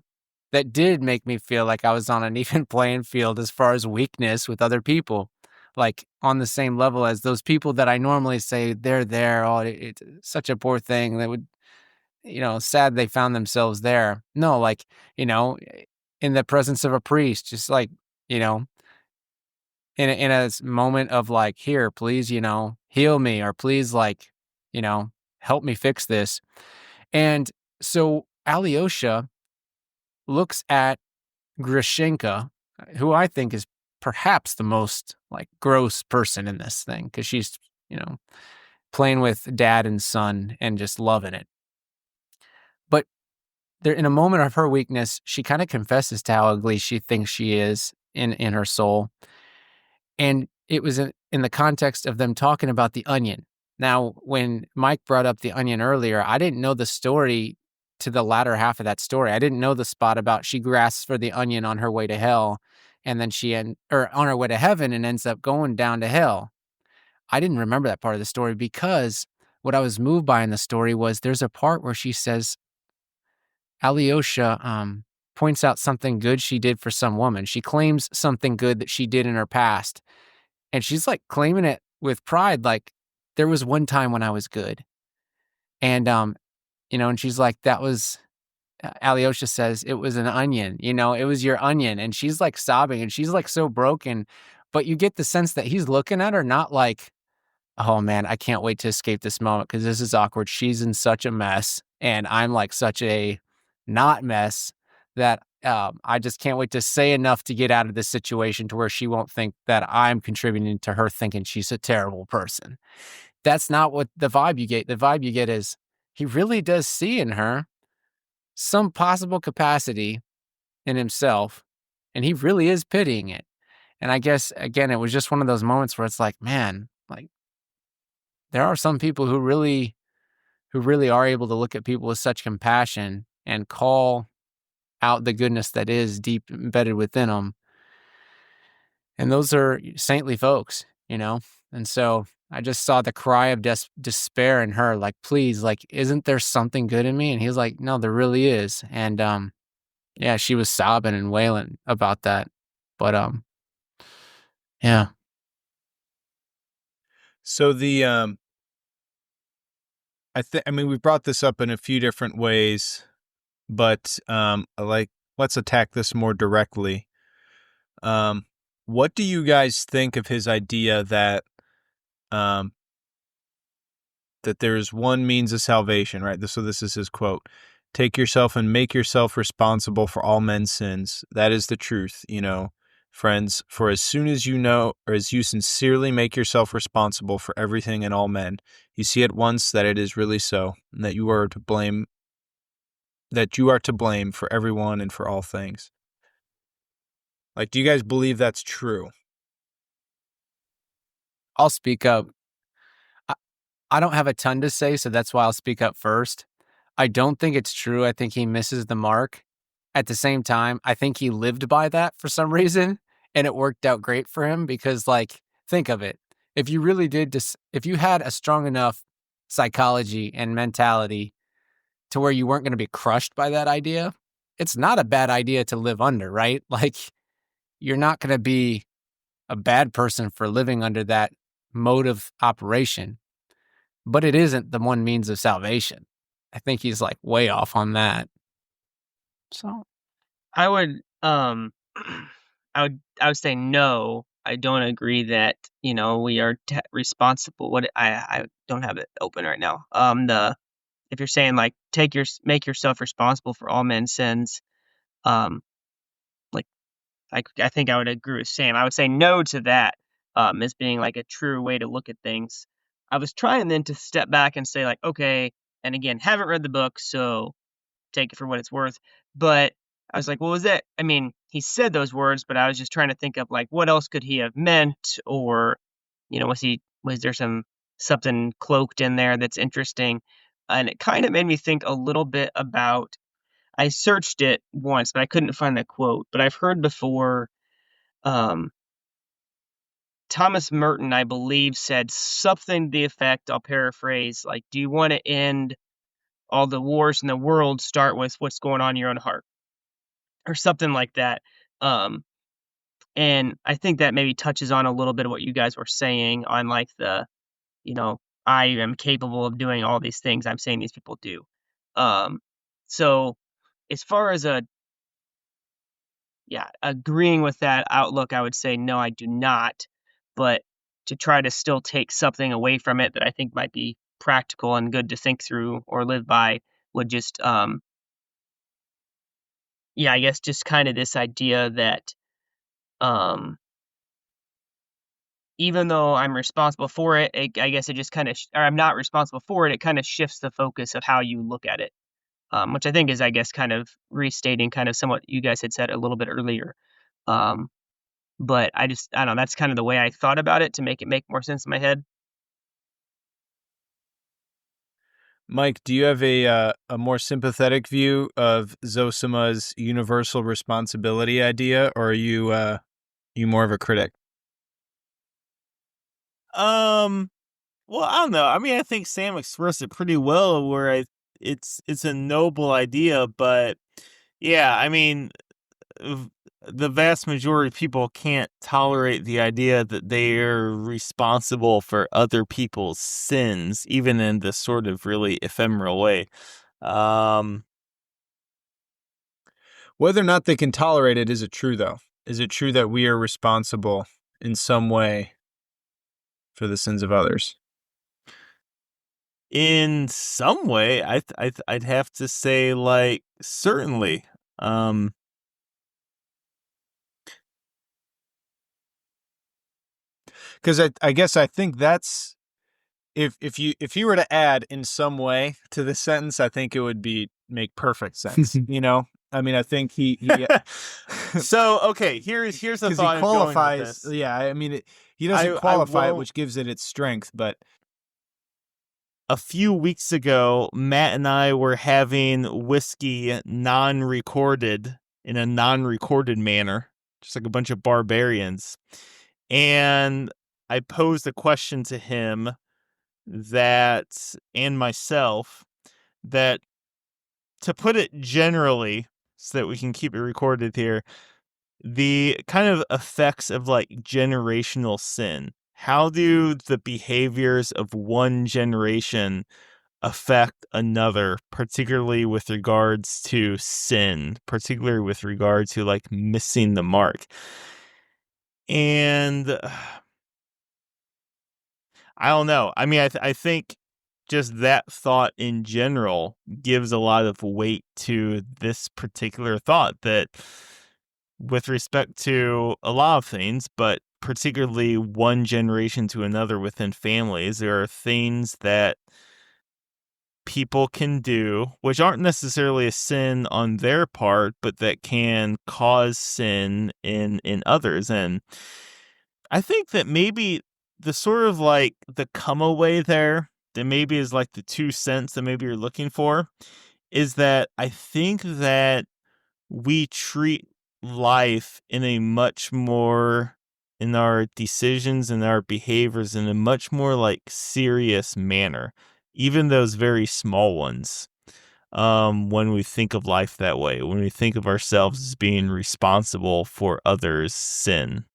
that did make me feel like I was on an even playing field as far as weakness with other people, like on the same level as those people that I normally say they're there. Oh, it's such a poor thing. That would, sad they found themselves there. No, like, in the presence of a priest, just like, in a moment of like, here, please, heal me, or please, like, help me fix this. And so Alyosha looks at Grushenka, who I think is perhaps the most like gross person in this thing, because she's, playing with dad and son and just loving it. But there, in a moment of her weakness, she kind of confesses to how ugly she thinks she is in her soul. And it was in the context of them talking about the onion. Now, when Mike brought up the onion earlier, I didn't know the story to the latter half of that story. I didn't know the spot about she grasps for the onion on her way to hell, and then on her way to heaven and ends up going down to hell. I didn't remember that part of the story because what I was moved by in the story was there's a part where she says, Alyosha points out something good she did for some woman. She claims something good that she did in her past. And she's like claiming it with pride, like, there was one time when I was good. And, and she's like, that was, Alyosha says, it was an onion, it was your onion. And she's like sobbing and she's like so broken. But you get the sense that he's looking at her, not like, oh man, I can't wait to escape this moment because this is awkward. She's in such a mess. And I'm like such a not mess that I just can't wait to say enough to get out of this situation to where she won't think that I'm contributing to her thinking she's a terrible person. That's not what the vibe you get. The vibe you get is he really does see in her some possible capacity in himself, and he really is pitying it. And I guess, again, it was just one of those moments where it's like, man, like, there are some people who really are able to look at people with such compassion and call out the goodness that is deep embedded within them. And those are saintly folks, And so I just saw the cry of despair in her, like, please, like, isn't there something good in me? And he's like, no, there really is. And yeah, she was sobbing and wailing about that. But yeah. So I mean, we brought this up in a few different ways, but let's attack this more directly. What do you guys think of his idea that that there is one means of salvation, right? So this is his quote. Take yourself and make yourself responsible for all men's sins. That is the truth, friends. For as soon as you know, or as you sincerely make yourself responsible for everything and all men, you see at once that it is really so, and that you are to blame for everyone and for all things. Like, do you guys believe that's true? I'll speak up. I don't have a ton to say, so that's why I'll speak up first. I don't think it's true. I think he misses the mark. At the same time, I think he lived by that for some reason, and it worked out great for him because, think of it. If you really if you had a strong enough psychology and mentality to where you weren't going to be crushed by that idea, it's not a bad idea to live under, right? You're not going to be a bad person for living under that mode of operation. But it isn't the one means of salvation. I think he's way off on that. So I would I would say no. I don't agree that we are responsible. What I don't have it open right now. If you're saying make yourself responsible for all men's sins, I think I would agree with Sam. I would say no to that as being a true way to look at things. I was trying then to step back and say okay, and again, haven't read the book, so take it for what it's worth. But I was like, what was that? I mean, he said those words, but I was just trying to think of what else could he have meant, or was there something cloaked in there that's interesting? And it kind of made me think a little bit about. I searched it once, but I couldn't find that quote. But I've heard before. Thomas Merton, I believe, said something to the effect, I'll paraphrase, do you want to end all the wars in the world, start with what's going on in your own heart? Or something like that. And I think that maybe touches on a little bit of what you guys were saying on the, I am capable of doing all these things I'm saying these people do. So as far as agreeing with that outlook, I would say no, I do not. But to try to still take something away from it that I think might be practical and good to think through or live by would just, I guess just kind of this idea that, even though I'm responsible for it, I guess it just kind of, or I'm not responsible for it, it kind of shifts the focus of how you look at it, which I think is, I guess, kind of restating kind of somewhat you guys had said a little bit earlier. But I don't know, that's kind of the way I thought about it to make it make more sense in my head. Mike, do you have a more sympathetic view of Zossima's universal responsibility idea, or are you more of a critic? Well, I don't know. I mean, I think Sam expressed it pretty well, where it's a noble idea, but yeah, I mean, the vast majority of people can't tolerate the idea that they are responsible for other people's sins, even in this sort of really ephemeral way. Whether or not they can tolerate it, is it true, though? Is it true that we are responsible in some way for the sins of others? In some way, I'd have to say, certainly. Because I guess I think that's if you were to add in some way to this sentence, I think it would make perfect sense. I mean, I think he So okay, here's the thought. He qualifies. Yeah, I mean, he doesn't qualify it, which gives it its strength. But a few weeks ago, Matt and I were having whiskey non-recorded in a non-recorded manner, just like a bunch of barbarians, and I posed a question to him and myself that, to put it generally, so that we can keep it recorded here, the kind of effects of like generational sin. How do the behaviors of one generation affect another, particularly with regards to sin, particularly with regard to like missing the mark? And I don't know. I mean, I think just that thought in general gives a lot of weight to this particular thought, that with respect to a lot of things, but particularly one generation to another within families, there are things that people can do which aren't necessarily a sin on their part, but that can cause sin in others. And I think that maybe the sort of like the come away there, that maybe is like the 2 cents that maybe you're looking for, is that I think that we treat life in a much more, in our decisions and our behaviors, in a much more like serious manner, even those very small ones. When we think of life that way, when we think of ourselves as being responsible for others' sin.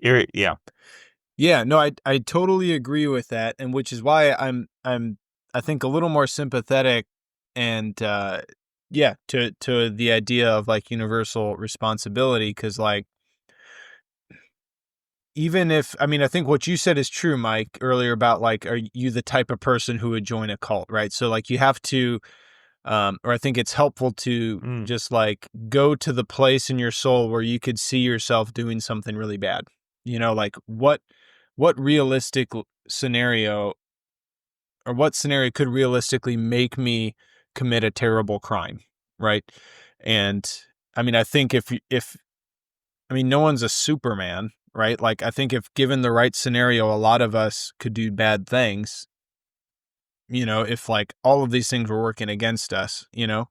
Yeah. Yeah, no, I totally agree with that, and which is why I'm I think a little more sympathetic and to the idea of like universal responsibility, because like even if, I mean, I think what you said is true, Mike, earlier about like, are you the type of person who would join a cult, right? So like you have to, or I think it's helpful to just like go to the place in your soul where you could see yourself doing something really bad. You know, like what realistic scenario, or what scenario could realistically make me commit a terrible crime, right? And I mean, I think if I mean, no one's a Superman, right? Like, I think if given the right scenario, a lot of us could do bad things, you know, if like all of these things were working against us, you know?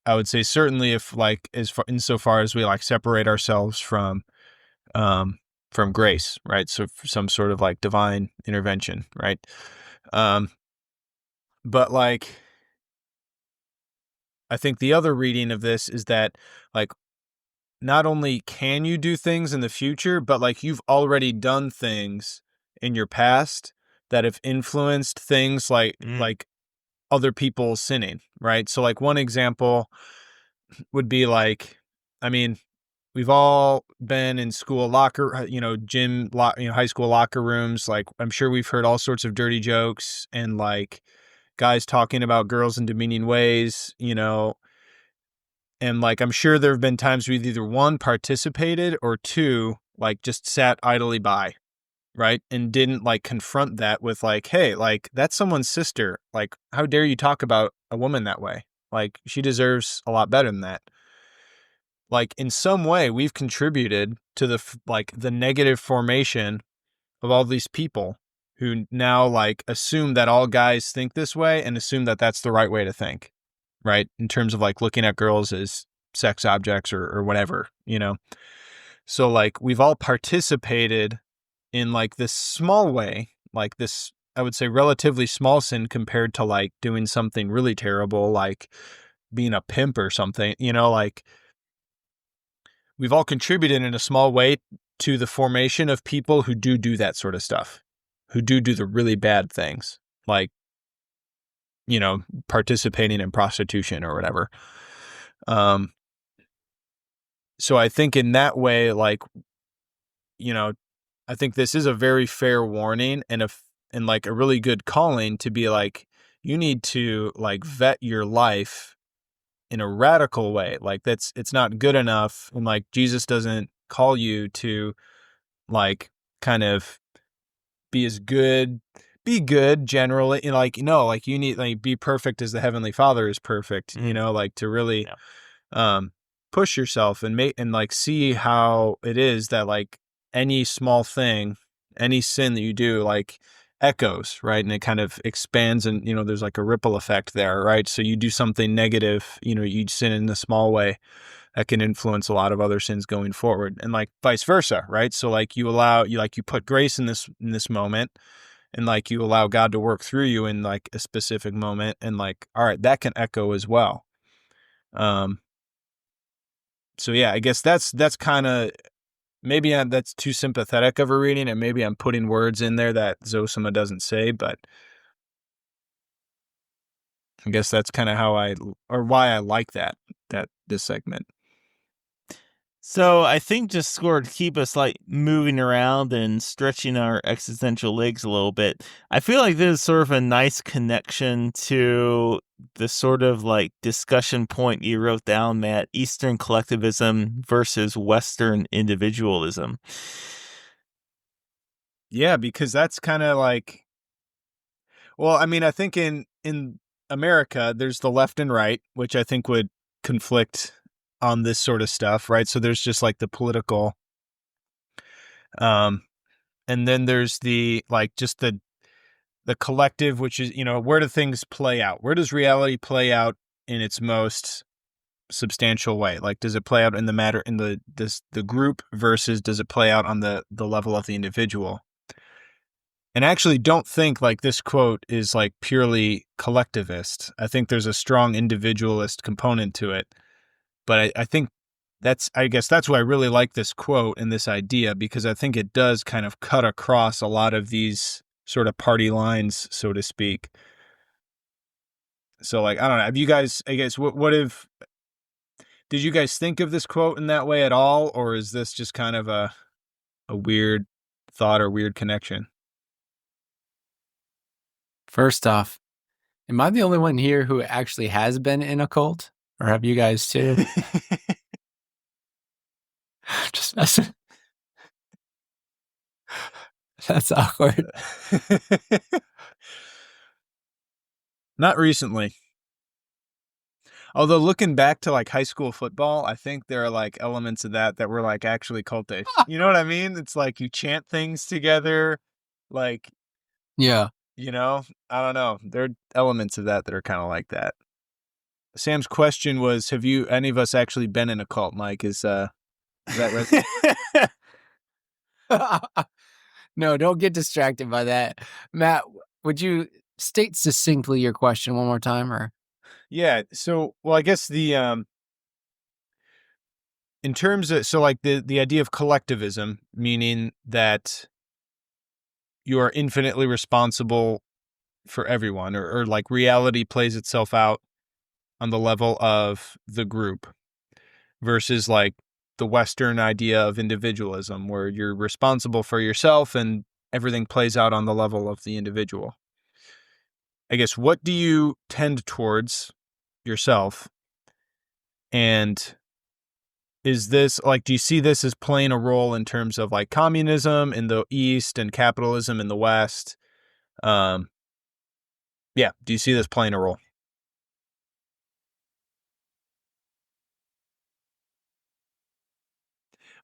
I would say certainly if like, insofar as we like separate ourselves from grace, right? So for some sort of like divine intervention, right? But like, I think the other reading of this is that like, not only can you do things in the future, but like you've already done things in your past that have influenced things like other people sinning, right? So like one example would be like, I mean, we've all been in school locker, high school locker rooms. Like I'm sure we've heard all sorts of dirty jokes and like guys talking about girls in demeaning ways, you know. And like, I'm sure there have been times we've either one, participated, or two, like just sat idly by, right? And didn't like confront that with like, hey, like that's someone's sister. Like, how dare you talk about a woman that way? Like she deserves a lot better than that. Like in some way we've contributed to the negative formation of all these people who now like assume that all guys think this way and assume that that's the right way to think. Right? In terms of like looking at girls as sex objects or whatever, you know? So like we've all participated in like this small way, like this, I would say relatively small sin compared to like doing something really terrible, like being a pimp or something, you know, like we've all contributed in a small way to the formation of people who do that sort of stuff, who do the really bad things, like, you know, participating in prostitution or whatever. So I think in that way, like, you know, I think this is a very fair warning and like a really good calling to be like, you need to like vet your life in a radical way. Like it's not good enough. And like, Jesus doesn't call you to like kind of be good generally, you know, like, no, like you need like be perfect as the Heavenly Father is perfect, you know, like to really push yourself and make and like see how it is that like any small thing, any sin that you do like echoes, right? And it kind of expands and, you know, there's like a ripple effect there, right? So you do something negative, you know, you sin in a small way that can influence a lot of other sins going forward, and like vice versa, right? So like you put grace in this moment, and like you allow God to work through you in like a specific moment, and like, all right, that can echo as well. So yeah, I guess that's kind of, maybe that's too sympathetic of a reading, and maybe I'm putting words in there that Zossima doesn't say, but I guess that's kind of why I like this segment. So I think just sort of keep us like moving around and stretching our existential legs a little bit. I feel like this is sort of a nice connection to the sort of like discussion point you wrote down, Matt, Eastern collectivism versus Western individualism. Yeah, because that's kind of like, well, I mean, I think in America, there's the left and right, which I think would conflict on this sort of stuff, right? So there's just like the political, and then there's the like just the collective, which is, you know, where do things play out? Where does reality play out in its most substantial way? Like, does it play out in the group versus does it play out on the level of the individual? And I actually don't think like this quote is like purely collectivist. I think there's a strong individualist component to it. But I think I guess that's why I really like this quote and this idea, because I think it does kind of cut across a lot of these sort of party lines, so to speak. So like, I don't know, have you guys, I guess, did you guys think of this quote in that way at all? Or is this just kind of a weird thought or weird connection? First off, am I the only one here who actually has been in a cult? Or have you guys too? Just messing. That's awkward. Not recently. Although looking back to like high school football, I think there are like elements of that were like actually cultish. You know what I mean? It's like you chant things together, like, yeah. You know, I don't know. There are elements of that are kind of like that. Sam's question was, have any of us actually been in a cult, Mike? Is that right? No, don't get distracted by that. Matt, would you state succinctly your question one more time? Or yeah, so, well, I guess in terms of, so like the idea of collectivism, meaning that you are infinitely responsible for everyone, or like reality plays itself out on the level of the group, versus like the Western idea of individualism, where you're responsible for yourself and everything plays out on the level of the individual. I guess, what do you tend towards yourself? And is this like, do you see this as playing a role in terms of like communism in the East and capitalism in the West? Yeah, do you see this playing a role?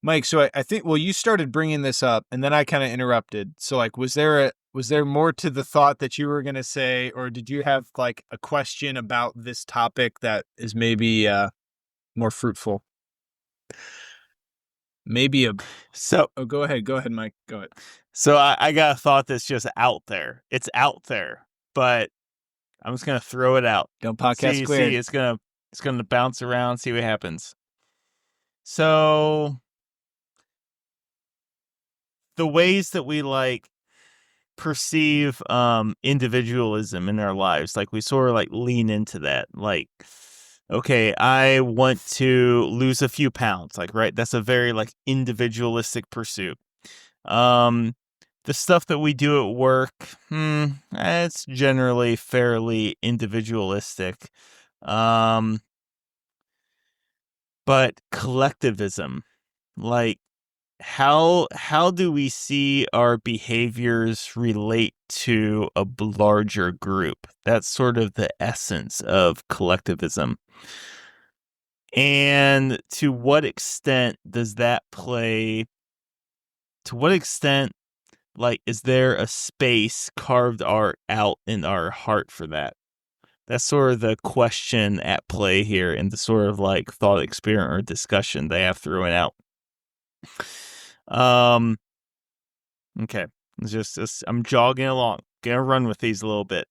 Mike, so I think, well, you started bringing this up and then I kind of interrupted. So like, was there more to the thought that you were going to say, or did you have like a question about this topic that is maybe more fruitful? Maybe go ahead, Mike, go ahead. So I got a thought that's just out there. It's out there, but I'm just going to throw it out. Don't podcast squared. See, it's going to bounce around, see what happens. So the ways that we like perceive individualism in our lives, like we sort of like lean into that, like, okay, I want to lose a few pounds, like, right, that's a very like individualistic pursuit. The stuff that we do at work, it's generally fairly individualistic. But collectivism, like, how do we see our behaviors relate to a larger group? That's sort of the essence of collectivism. And to what extent does that play? To what extent, like, is there a space carved out in our heart for that? That's sort of the question at play here, and the sort of like thought experiment or discussion they have thrown out. Okay. I'm jogging along. Gonna run with these a little bit.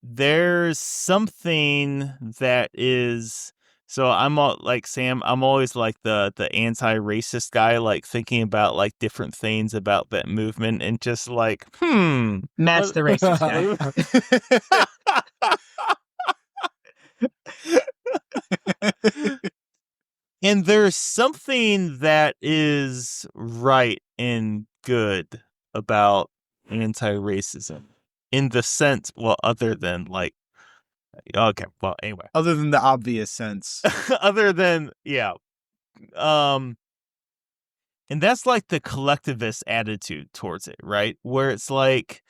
There's something that is. So I'm like Sam. I'm always like the anti-racist guy, like thinking about like different things about that movement, and just like, Matt's the racist guy. And there's something that is right and good about anti-racism in the sense, well, other than like, okay, well, anyway, other than the obvious sense, other than, yeah. And that's like the collectivist attitude towards it, right? Where it's like,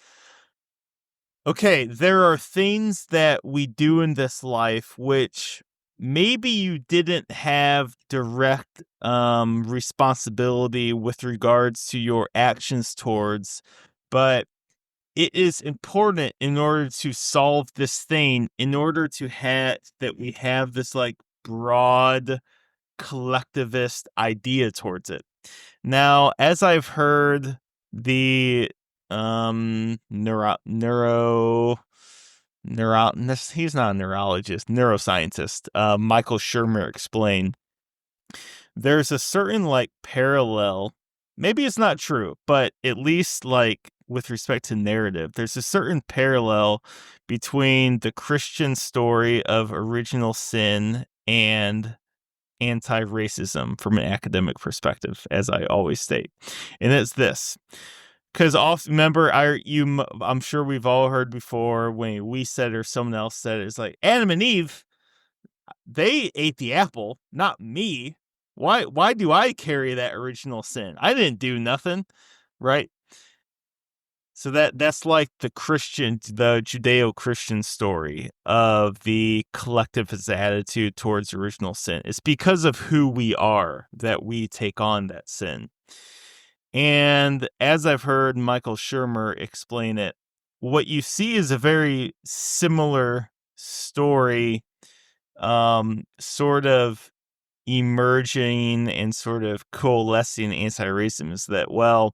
okay, there are things that we do in this life which maybe you didn't have direct responsibility with regards to your actions towards, but it is important in order to solve this thing, in order to have that we have this like broad collectivist idea towards it. Now, as I've heard the he's not a neurologist, neuroscientist, Michael Shermer explained, there's a certain like parallel, maybe it's not true, but at least like with respect to narrative, there's a certain parallel between the Christian story of original sin and anti-racism from an academic perspective, as I always state. And it's this. Because remember, I'm sure we've all heard before when we said it or someone else said it, it's like Adam and Eve, they ate the apple, not me. Why do I carry that original sin? I didn't do nothing, right? So that's like the Judeo-Christian story of the collectivist attitude towards original sin. It's because of who we are that we take on that sin. And as I've heard Michael Shermer explain it, what you see is a very similar story, sort of emerging and sort of coalescing anti-racism is that, well,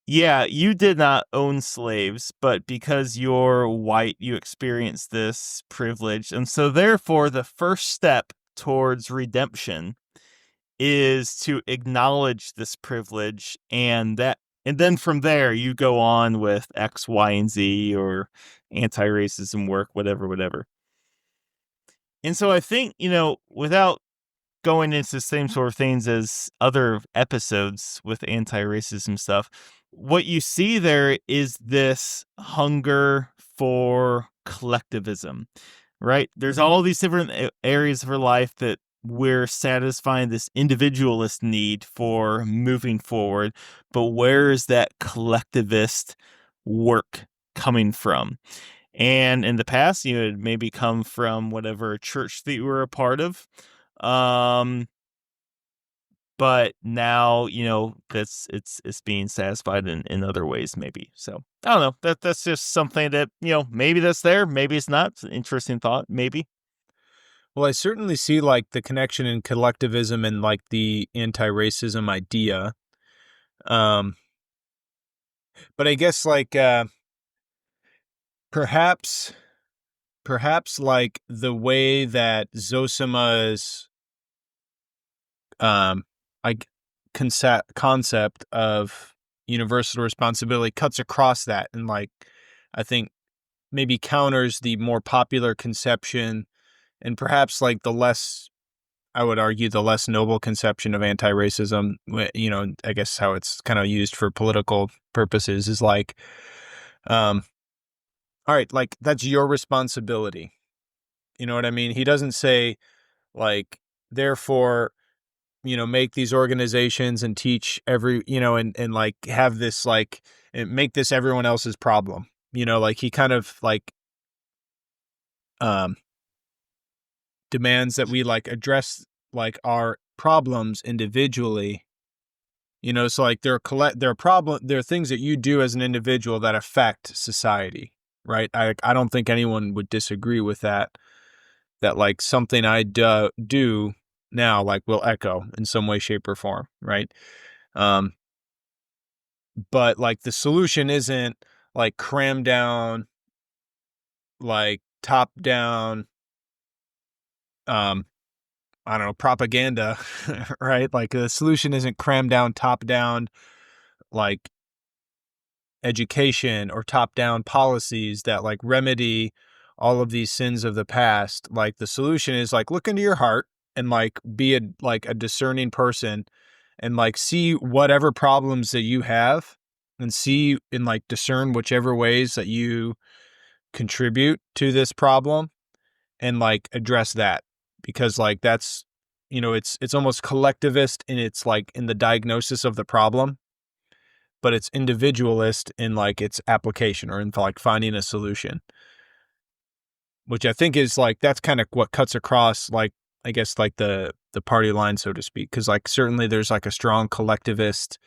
yeah, you did not own slaves, but because you're white, you experience this privilege. And so therefore, the first step towards redemption is to acknowledge this privilege, and then from there you go on with X, Y, and Z or anti-racism work, whatever. And so I think, without going into the same sort of things as other episodes with anti-racism stuff, what you see there is this hunger for collectivism, right? There's all these different areas of our life that we're satisfying this individualist need for moving forward, but where is that collectivist work coming from? And in the past, it maybe come from whatever church that you were a part of. But now, it's being satisfied in other ways, maybe. So I don't know. That's just something that, maybe that's there, maybe it's not. It's an interesting thought, maybe. Well, I certainly see like the connection in collectivism and like the anti-racism idea. But I guess like perhaps like the way that Zossima's like concept of universal responsibility cuts across that, and like I think maybe counters the more popular conception, and perhaps like I would argue the less noble conception of anti-racism, I guess how it's kind of used for political purposes is like, all right, like that's your responsibility. You know what I mean? He doesn't say like, therefore, make these organizations and teach every, and like have this like, make this everyone else's problem. Like he kind of like, demands that we like address like our problems individually, so like there are things that you do as an individual that affect society, right? I don't think anyone would disagree with that like something I do now like will echo in some way, shape, or form, right? But like the solution isn't like cram down, like top down, I don't know, propaganda, right? Like the solution isn't cram down, top down, like education or top down policies that like remedy all of these sins of the past. Like the solution is like look into your heart and like be a discerning person and like see whatever problems that you have and see and like discern whichever ways that you contribute to this problem and like address that, because like that's, you know, it's almost collectivist in its like in the diagnosis of the problem, but it's individualist in like its application or in like finding a solution, which I think is like that's kind of what cuts across like I guess like the party line, so to speak, because like certainly there's like a strong collectivist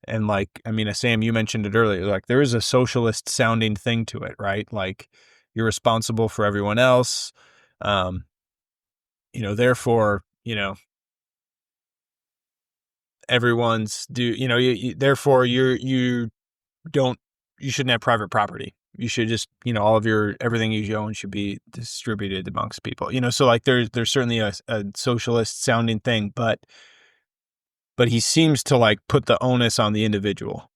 and like I mean Sam, you mentioned it earlier, like there is a socialist sounding thing to it, right? Like you're responsible for everyone else, you know, therefore, you know, everyone's therefore you shouldn't have private property. You should just, you know, all of everything you own should be distributed amongst people, you know? So like there's certainly a socialist sounding thing, but he seems to like put the onus on the individual,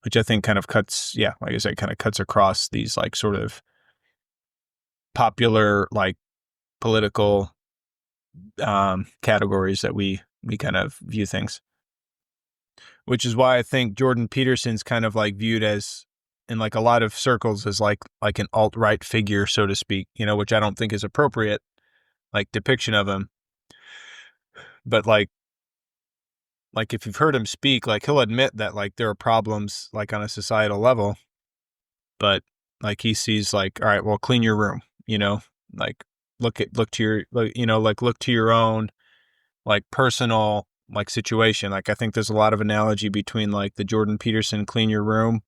which I think kind of cuts, yeah, like I said, kind of cuts across these like sort of popular, like political categories that we kind of view things. Which is why I think Jordan Peterson's kind of like viewed as, in like a lot of circles, as like an alt-right figure, so to speak, you know, which I don't think is appropriate, like depiction of him. But like if you've heard him speak, like he'll admit that like there are problems like on a societal level, but like he sees like, all right, well, clean your room, you know, like look to your, you know, like look to your own like personal like situation. Like I think there's a lot of analogy between like the Jordan Peterson clean your room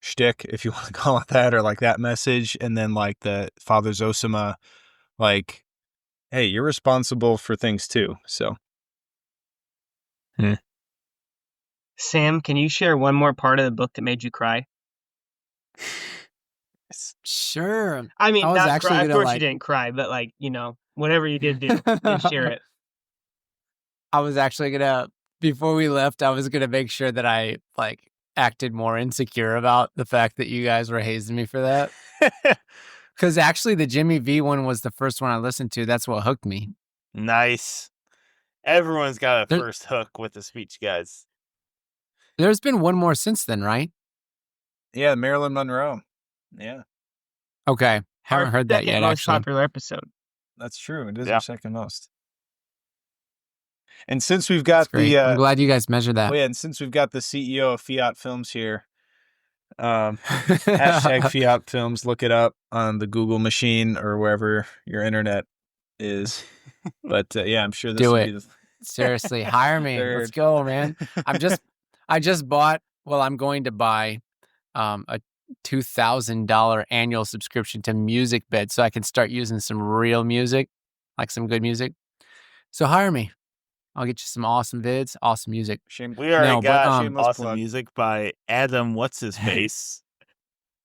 shtick, if you want to call it that, or like that message, and then like the Father Zossima, like, hey, you're responsible for things too. So Sam, can you share one more part of the book that made you cry? Sure. I mean, I was not actually cry. Of gonna, course like- you didn't cry, but like, you know, whatever you did do, please share it. I was actually before we left, I was gonna make sure that I like acted more insecure about the fact that you guys were hazing me for that. Because actually the Jimmy V one was the first one I listened to. That's what hooked me. Nice. Everyone's got a first hook with the speech, guys. There's been one more since then, right? yeah, Marilyn Monroe. Yeah, Okay. Haven't heard that yet, most actually. popular episode. that's true. It is Yeah. our second most. And since we've got Great. I'm glad you guys measured that. and since we've got the CEO of Fiat Films here, hashtag Fiat Films, look it up on the Google machine or wherever your internet is. But yeah, I'm sure this Do will it. be the Seriously, hire me. Let's Third. go, man. I just bought, well, I'm going to buy a $2,000 annual subscription to MusicBed so I can start using some real music, like some good music. So hire me. I'll get you some awesome vids, awesome music. We already got shameless awesome plug. music by Adam What's-His-Face.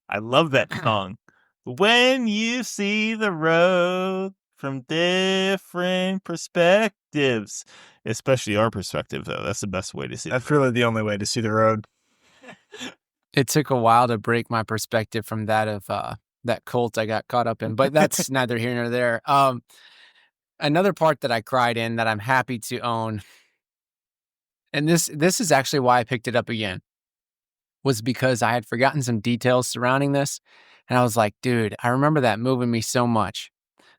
I love that song. When you see the road from different perspectives, especially our perspective, though. That's the best way to see it. That's really the only way to see the road. It took a while to break my perspective from that of that cult I got caught up in, but that's neither here nor there. Another part that I cried in that I'm happy to own, and this is actually why I picked it up again, was because I had forgotten some details surrounding this. And I was like, dude, I remember that moving me so much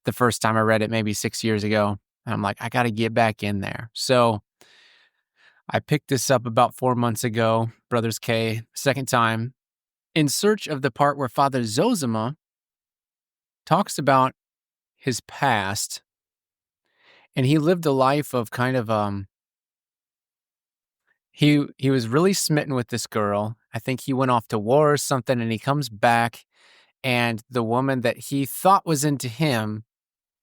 the first time I read it, maybe 6 years ago. And I'm like, I got to get back in there. So I picked this up about 4 months ago, Brothers K, second time, in search of the part where Father Zossima talks about his past. And he lived a life of kind of, he was really smitten with this girl. I think he went off to war or something, and he comes back, and the woman that he thought was into him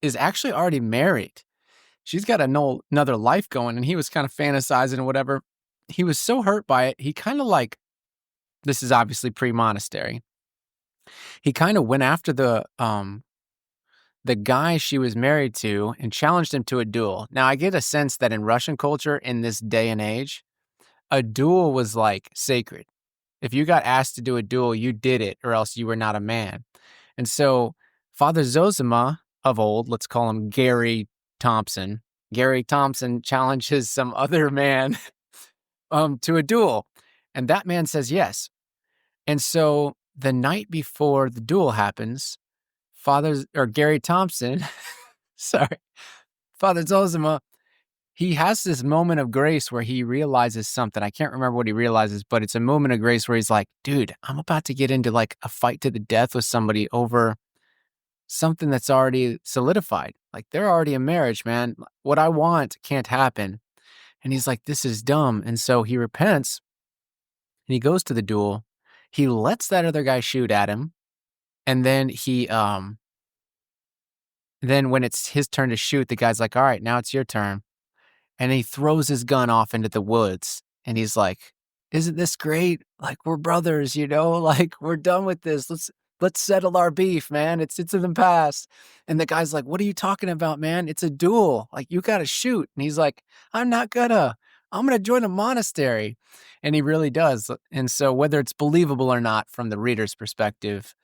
is actually already married. she's got another life going, and he was kind of fantasizing or whatever. He was so hurt by it, he kind of like, this is obviously pre-monastery, he kind of went after the guy she was married to and challenged him to a duel. Now, I get a sense that in Russian culture in this day and age, a duel was like sacred. If you got asked to do a duel, you did it, or else you were not a man. And so Father Zossima of old, let's call him Gary Thompson. Gary Thompson challenges some other man to a duel. And that man says yes. And so the night before the duel happens, Gary Thompson, Father Zossima, he has this moment of grace where he realizes something. I can't remember what he realizes, but it's a moment of grace where he's like, dude, I'm about to get into like a fight to the death with somebody over something that's already solidified. Like they're already in marriage, man. What I want can't happen. And he's like, this is dumb. And so he repents and he goes to the duel. He lets that other guy shoot at him. And then then when it's his turn to shoot, the guy's like, all right, now it's your turn. And he throws his gun off into the woods. And he's like, isn't this great? Like, we're brothers, like we're done with this. Let's settle our beef, man. It's in the past. And the guy's like, what are you talking about, man? It's a duel. Like, you got to shoot. And he's like, I'm going to join a monastery. And he really does. And so whether it's believable or not from the reader's perspective,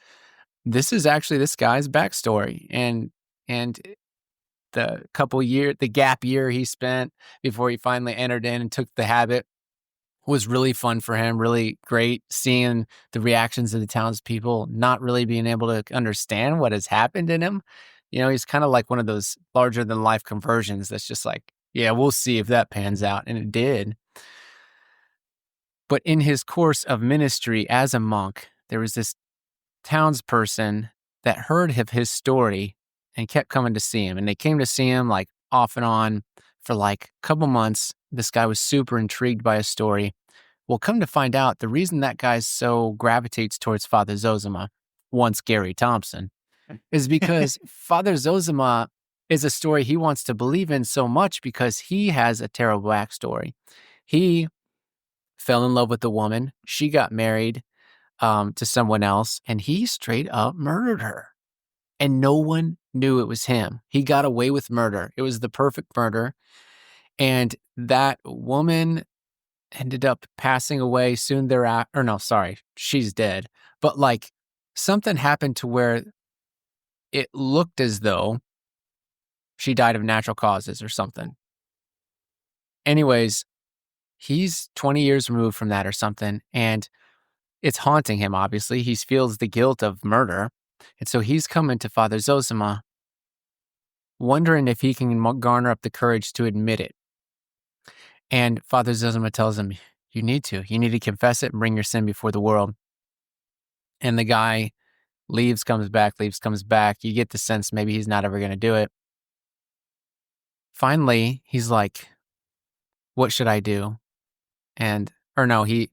this is actually this guy's backstory. And the gap year he spent before he finally entered in and took the habit was really fun for him, really great seeing the reactions of the townspeople, not really being able to understand what has happened in him. He's kind of like one of those larger than life conversions that's just like, yeah, we'll see if that pans out. And it did. But in his course of ministry as a monk, there was this townsperson that heard of his story and kept coming to see him. And they came to see him like off and on for like a couple months. This guy was super intrigued by his story. Well, come to find out, the reason that guy so gravitates towards Father Zossima, once Gary Thompson, is because Father Zossima is a story he wants to believe in so much because he has a terrible backstory. He fell in love with a woman. She got married to someone else, and he straight up murdered her. And no one knew it was him. He got away with murder. It was the perfect murder. And that woman ended up passing away soon thereafter. Or no, sorry, she's dead. But like something happened to where it looked as though she died of natural causes or something. Anyways, he's 20 years removed from that or something. And it's haunting him, obviously. He feels the guilt of murder. And so he's coming to Father Zossima, wondering if he can garner up the courage to admit it. And Father Zossima tells him, you need to confess it and bring your sin before the world. And the guy leaves, comes back. You get the sense maybe he's not ever going to do it. Finally, he's like, what should I do? He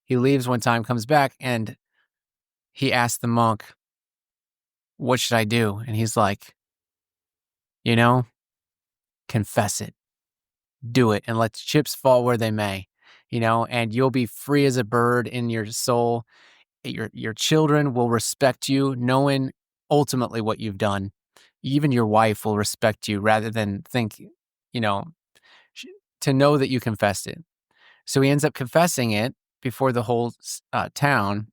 leaves one time, comes back, and he asks the monk, what should I do? And he's like, confess it. Do it and let the chips fall where they may, and you'll be free as a bird in your soul. Your children will respect you, knowing ultimately what you've done. Even your wife will respect you rather than think, to know that you confessed it. So he ends up confessing it before the whole town,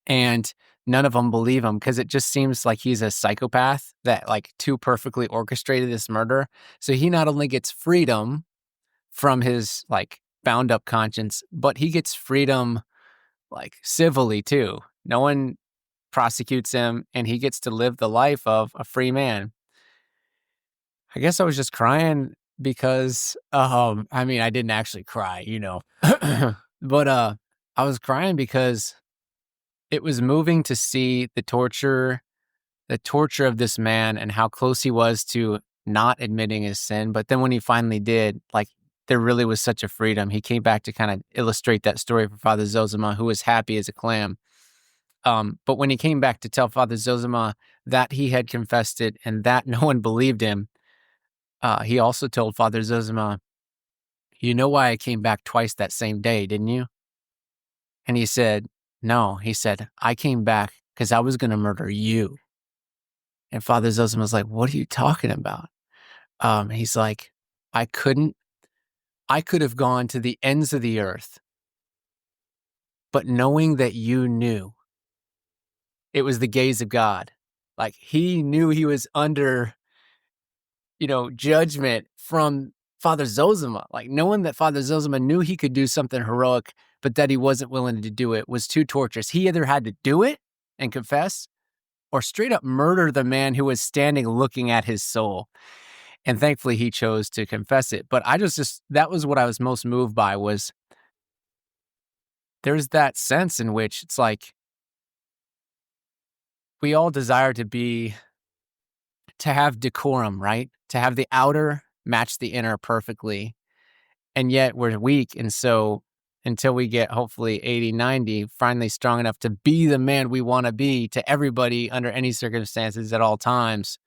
and none of them believe him because it just seems like he's a psychopath that like too perfectly orchestrated this murder. So he not only gets freedom from his like bound up conscience, but he gets freedom like civilly too. No one prosecutes him and he gets to live the life of a free man. I guess I was just crying because, I didn't actually cry, but I was crying because it was moving to see the torture of this man and how close he was to not admitting his sin. But then when he finally did, like, there really was such a freedom. He came back to kind of illustrate that story for Father Zossima, who was happy as a clam. But when he came back to tell Father Zossima that he had confessed it and that no one believed him, he also told Father Zossima, "You know why I came back twice that same day, didn't you?" And he said, "No." He said, "I came back because I was going to murder you." And Father Zossima was like, "What are you talking about?" He's like, I could have gone to the ends of the earth, but knowing that you knew, it was the gaze of God. Like, he knew he was under, judgment from Father Zossima. Like, knowing that Father Zossima knew he could do something heroic, but that he wasn't willing to do it was too torturous. He either had to do it and confess, or straight up murder the man who was standing looking at his soul. And thankfully he chose to confess it. But I just that was what I was most moved by, was there's that sense in which it's like we all desire to have decorum, right? To have the outer match the inner perfectly. And yet we're weak. And so until we get hopefully 80, 90, finally strong enough to be the man we want to be to everybody under any circumstances at all times,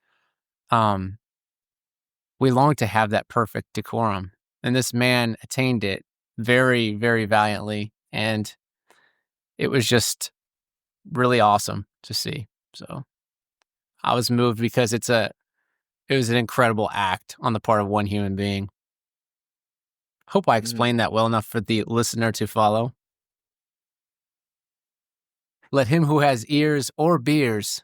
we long to have that perfect decorum. And this man attained it very, very valiantly. And it was just really awesome to see. So I was moved because it was an incredible act on the part of one human being. Hope I explained that well enough for the listener to follow. Let him who has ears or beers.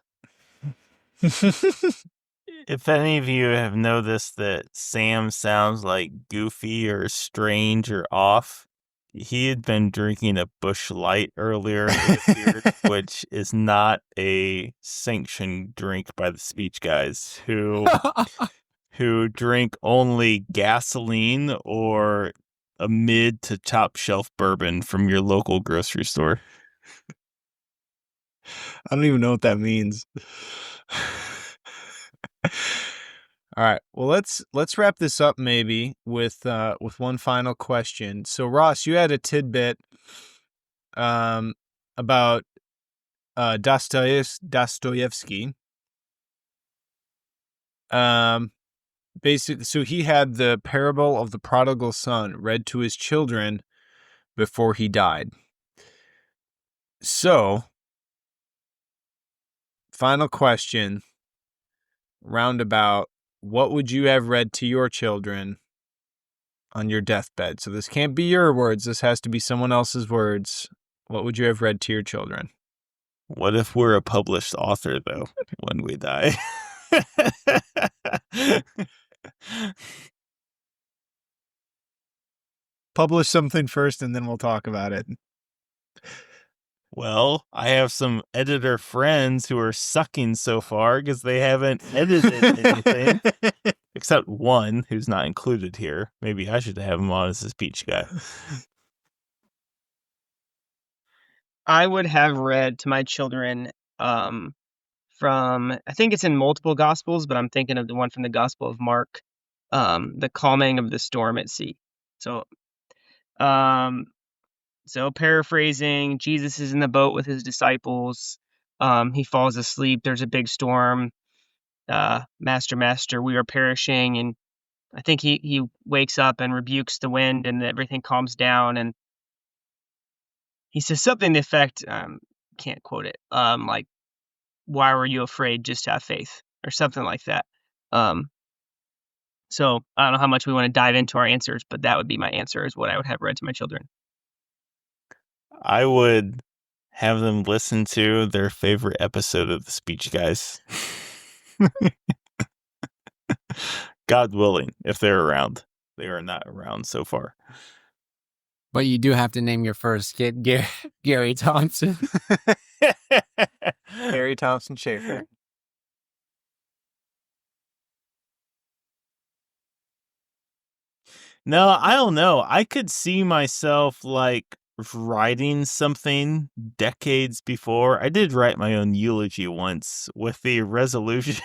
If any of you have noticed that Sam sounds like goofy or strange or off, he had been drinking a Busch Light earlier this year, which is not a sanctioned drink by the speech guys who drink only gasoline or a mid to top shelf bourbon from your local grocery store. I don't even know what that means. All right. Well, let's wrap this up maybe with one final question. So Ross, you had a tidbit about Dostoyevsky. Basically, so he had the parable of the prodigal son read to his children before he died. So, final question, roundabout, what would you have read to your children on your deathbed? So this can't be your words. This has to be someone else's words. What would you have read to your children? What if we're a published author, though, when we die? Publish something first, and then we'll talk about it. Well, I have some editor friends who are sucking so far because they haven't edited anything. Except one who's not included here. Maybe I should have him on as a speech guy. I would have read to my children from, I think it's in multiple Gospels, but I'm thinking of the one from the Gospel of Mark, the calming of the storm at sea. So paraphrasing, Jesus is in the boat with his disciples. He falls asleep. There's a big storm. Master, we are perishing. And I think he wakes up and rebukes the wind, and everything calms down. And he says something to the effect, can't quote it, like, why were you afraid? Just have faith, or something like that. So I don't know how much we want to dive into our answers, but that would be my answer, is what I would have read to my children. I would have them listen to their favorite episode of the Speech Guys. God willing, if they're around. They are not around so far. But you do have to name your first kid Gary Thompson. Gary Thompson Schaefer. No, I don't know. I could see myself like writing something decades before. I did write my own eulogy once with the resolution.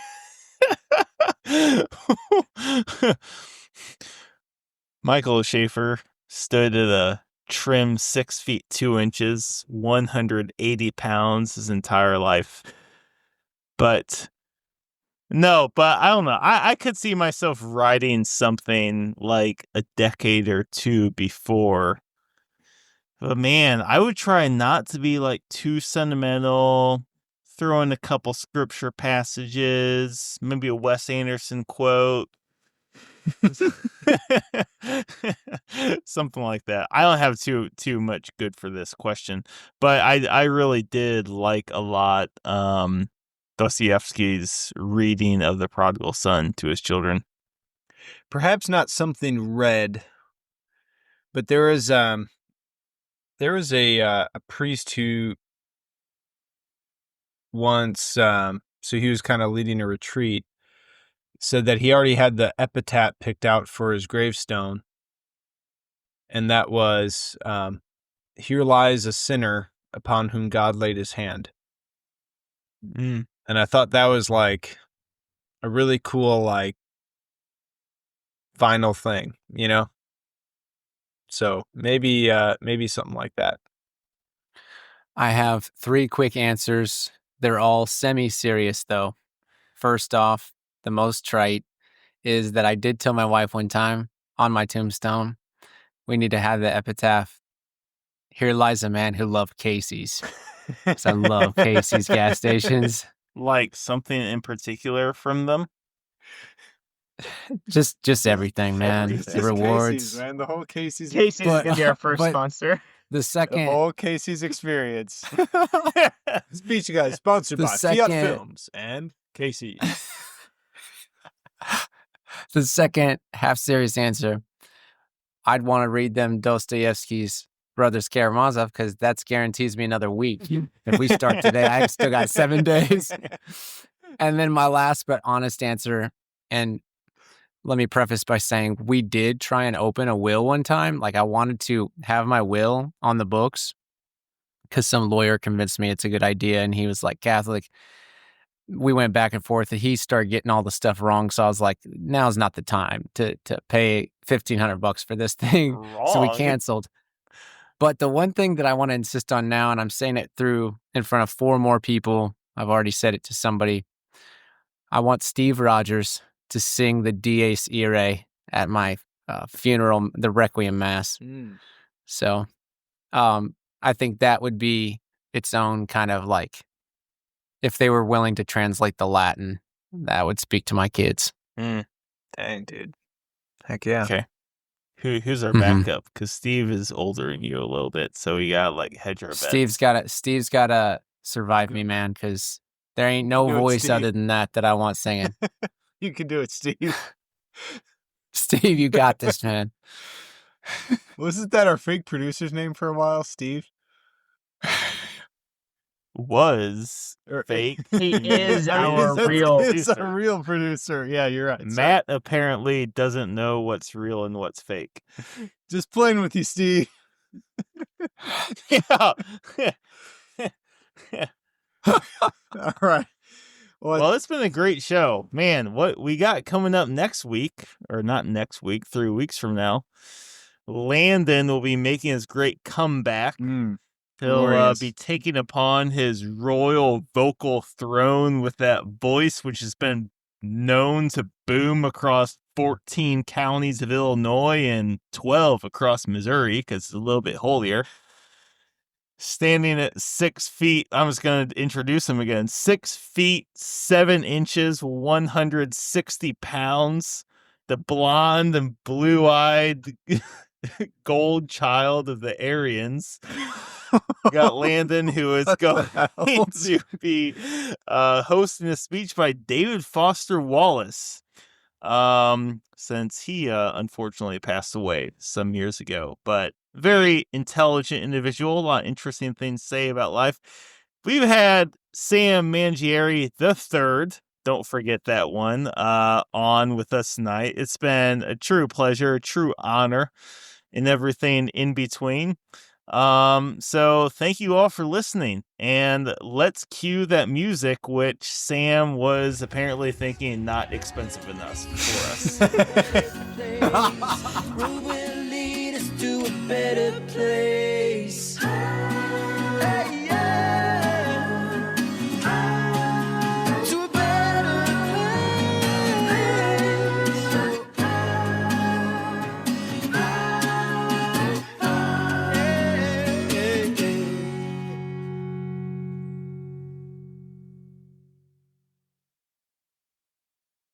Michael Schaefer stood at a trim 6 feet 2 inches, 180 pounds his entire life. But No, but I don't know. I could see myself writing something like a decade or two before. But man, I would try not to be like too sentimental, throw in a couple scripture passages, maybe a Wes Anderson quote. Something like that. I don't have too much good for this question, but I really did like a lot Dostoyevsky's reading of the prodigal son to his children. Perhaps not something read, but there was a priest who once so he was kind of leading a retreat, said that he already had the epitaph picked out for his gravestone, and that was here lies a sinner upon whom God laid his hand. Mm. And I thought that was like a really cool like final thing, you know? So maybe something like that. I have 3 quick answers. They're all semi-serious, though. First off, the most trite is that I did tell my wife one time on my tombstone, we need to have the epitaph, here lies a man who loved Casey's. Because I love Casey's gas stations. Like something in particular from them? Just everything, man. It's The just rewards. Casey's, man. The whole Casey's. Casey's But- gonna be our first but- sponsor. The The second, whole Casey's experience. Speech guys sponsored The by Fiat second- Films and Casey. the second half-serious answer, I'd want to read them Dostoyevsky's Brothers Karmazov because that guarantees me another week. If we start today, I still got 7 days. And then my last but honest answer, and let me preface by saying we did try and open a will one time. Like I wanted to have my will on the books because some lawyer convinced me it's a good idea. And he was like Catholic. We went back and forth and he started getting all the stuff wrong. So I was like, now's not the time to pay $1,500 for this thing. So we Wrong. canceled. But the one thing that I want to insist on now, and I'm saying it through in front of 4 more people, I've already said it to somebody. I want Steve Rogers to sing the Dies Irae at my funeral, the Requiem Mass. So I think that would be its own kind of like, if they were willing to translate the Latin, that would speak to my kids. Mm. Dang, dude. Heck yeah. Okay. Who's our Mhm. backup? Because Steve is older than you a little bit, so we got like hedge our bets. Steve's gotta survive me, man, because there ain't no Do it, voice Steve. other than that I want singing. You can do it, Steve. Steve, you got this, man. Wasn't that our fake producer's name for a while, Steve? Was Or- fake. He is our That's- real. It's a real producer. Yeah, you're right. Matt apparently doesn't know what's real and what's fake. Just playing with you, Steve. Yeah. All right. Well, it's been a great show. Man, what we got coming up next week, or not next week, 3 weeks from now, Landon will be making his great comeback. He'll glorious. be taking upon his royal vocal throne with that voice, which has been known to boom across 14 counties of Illinois and 12 across Missouri, because it's a little bit holier. Standing at 6 feet, I'm just going to introduce him again. 6 feet, 7 inches, 160 pounds. The blonde and blue-eyed gold child of the Aryans. You got Landon, who is going to be hosting a speech by David Foster Wallace, since he unfortunately passed away some years ago. But very intelligent individual, a lot of interesting things to say about life. We've had Sam Mangieri III, don't forget that one, on with us tonight. It's been a true pleasure, a true honor, and everything in between. So thank you all for listening, and let's cue that music, which Sam was apparently thinking not expensive enough for us. Road will lead us to a better place.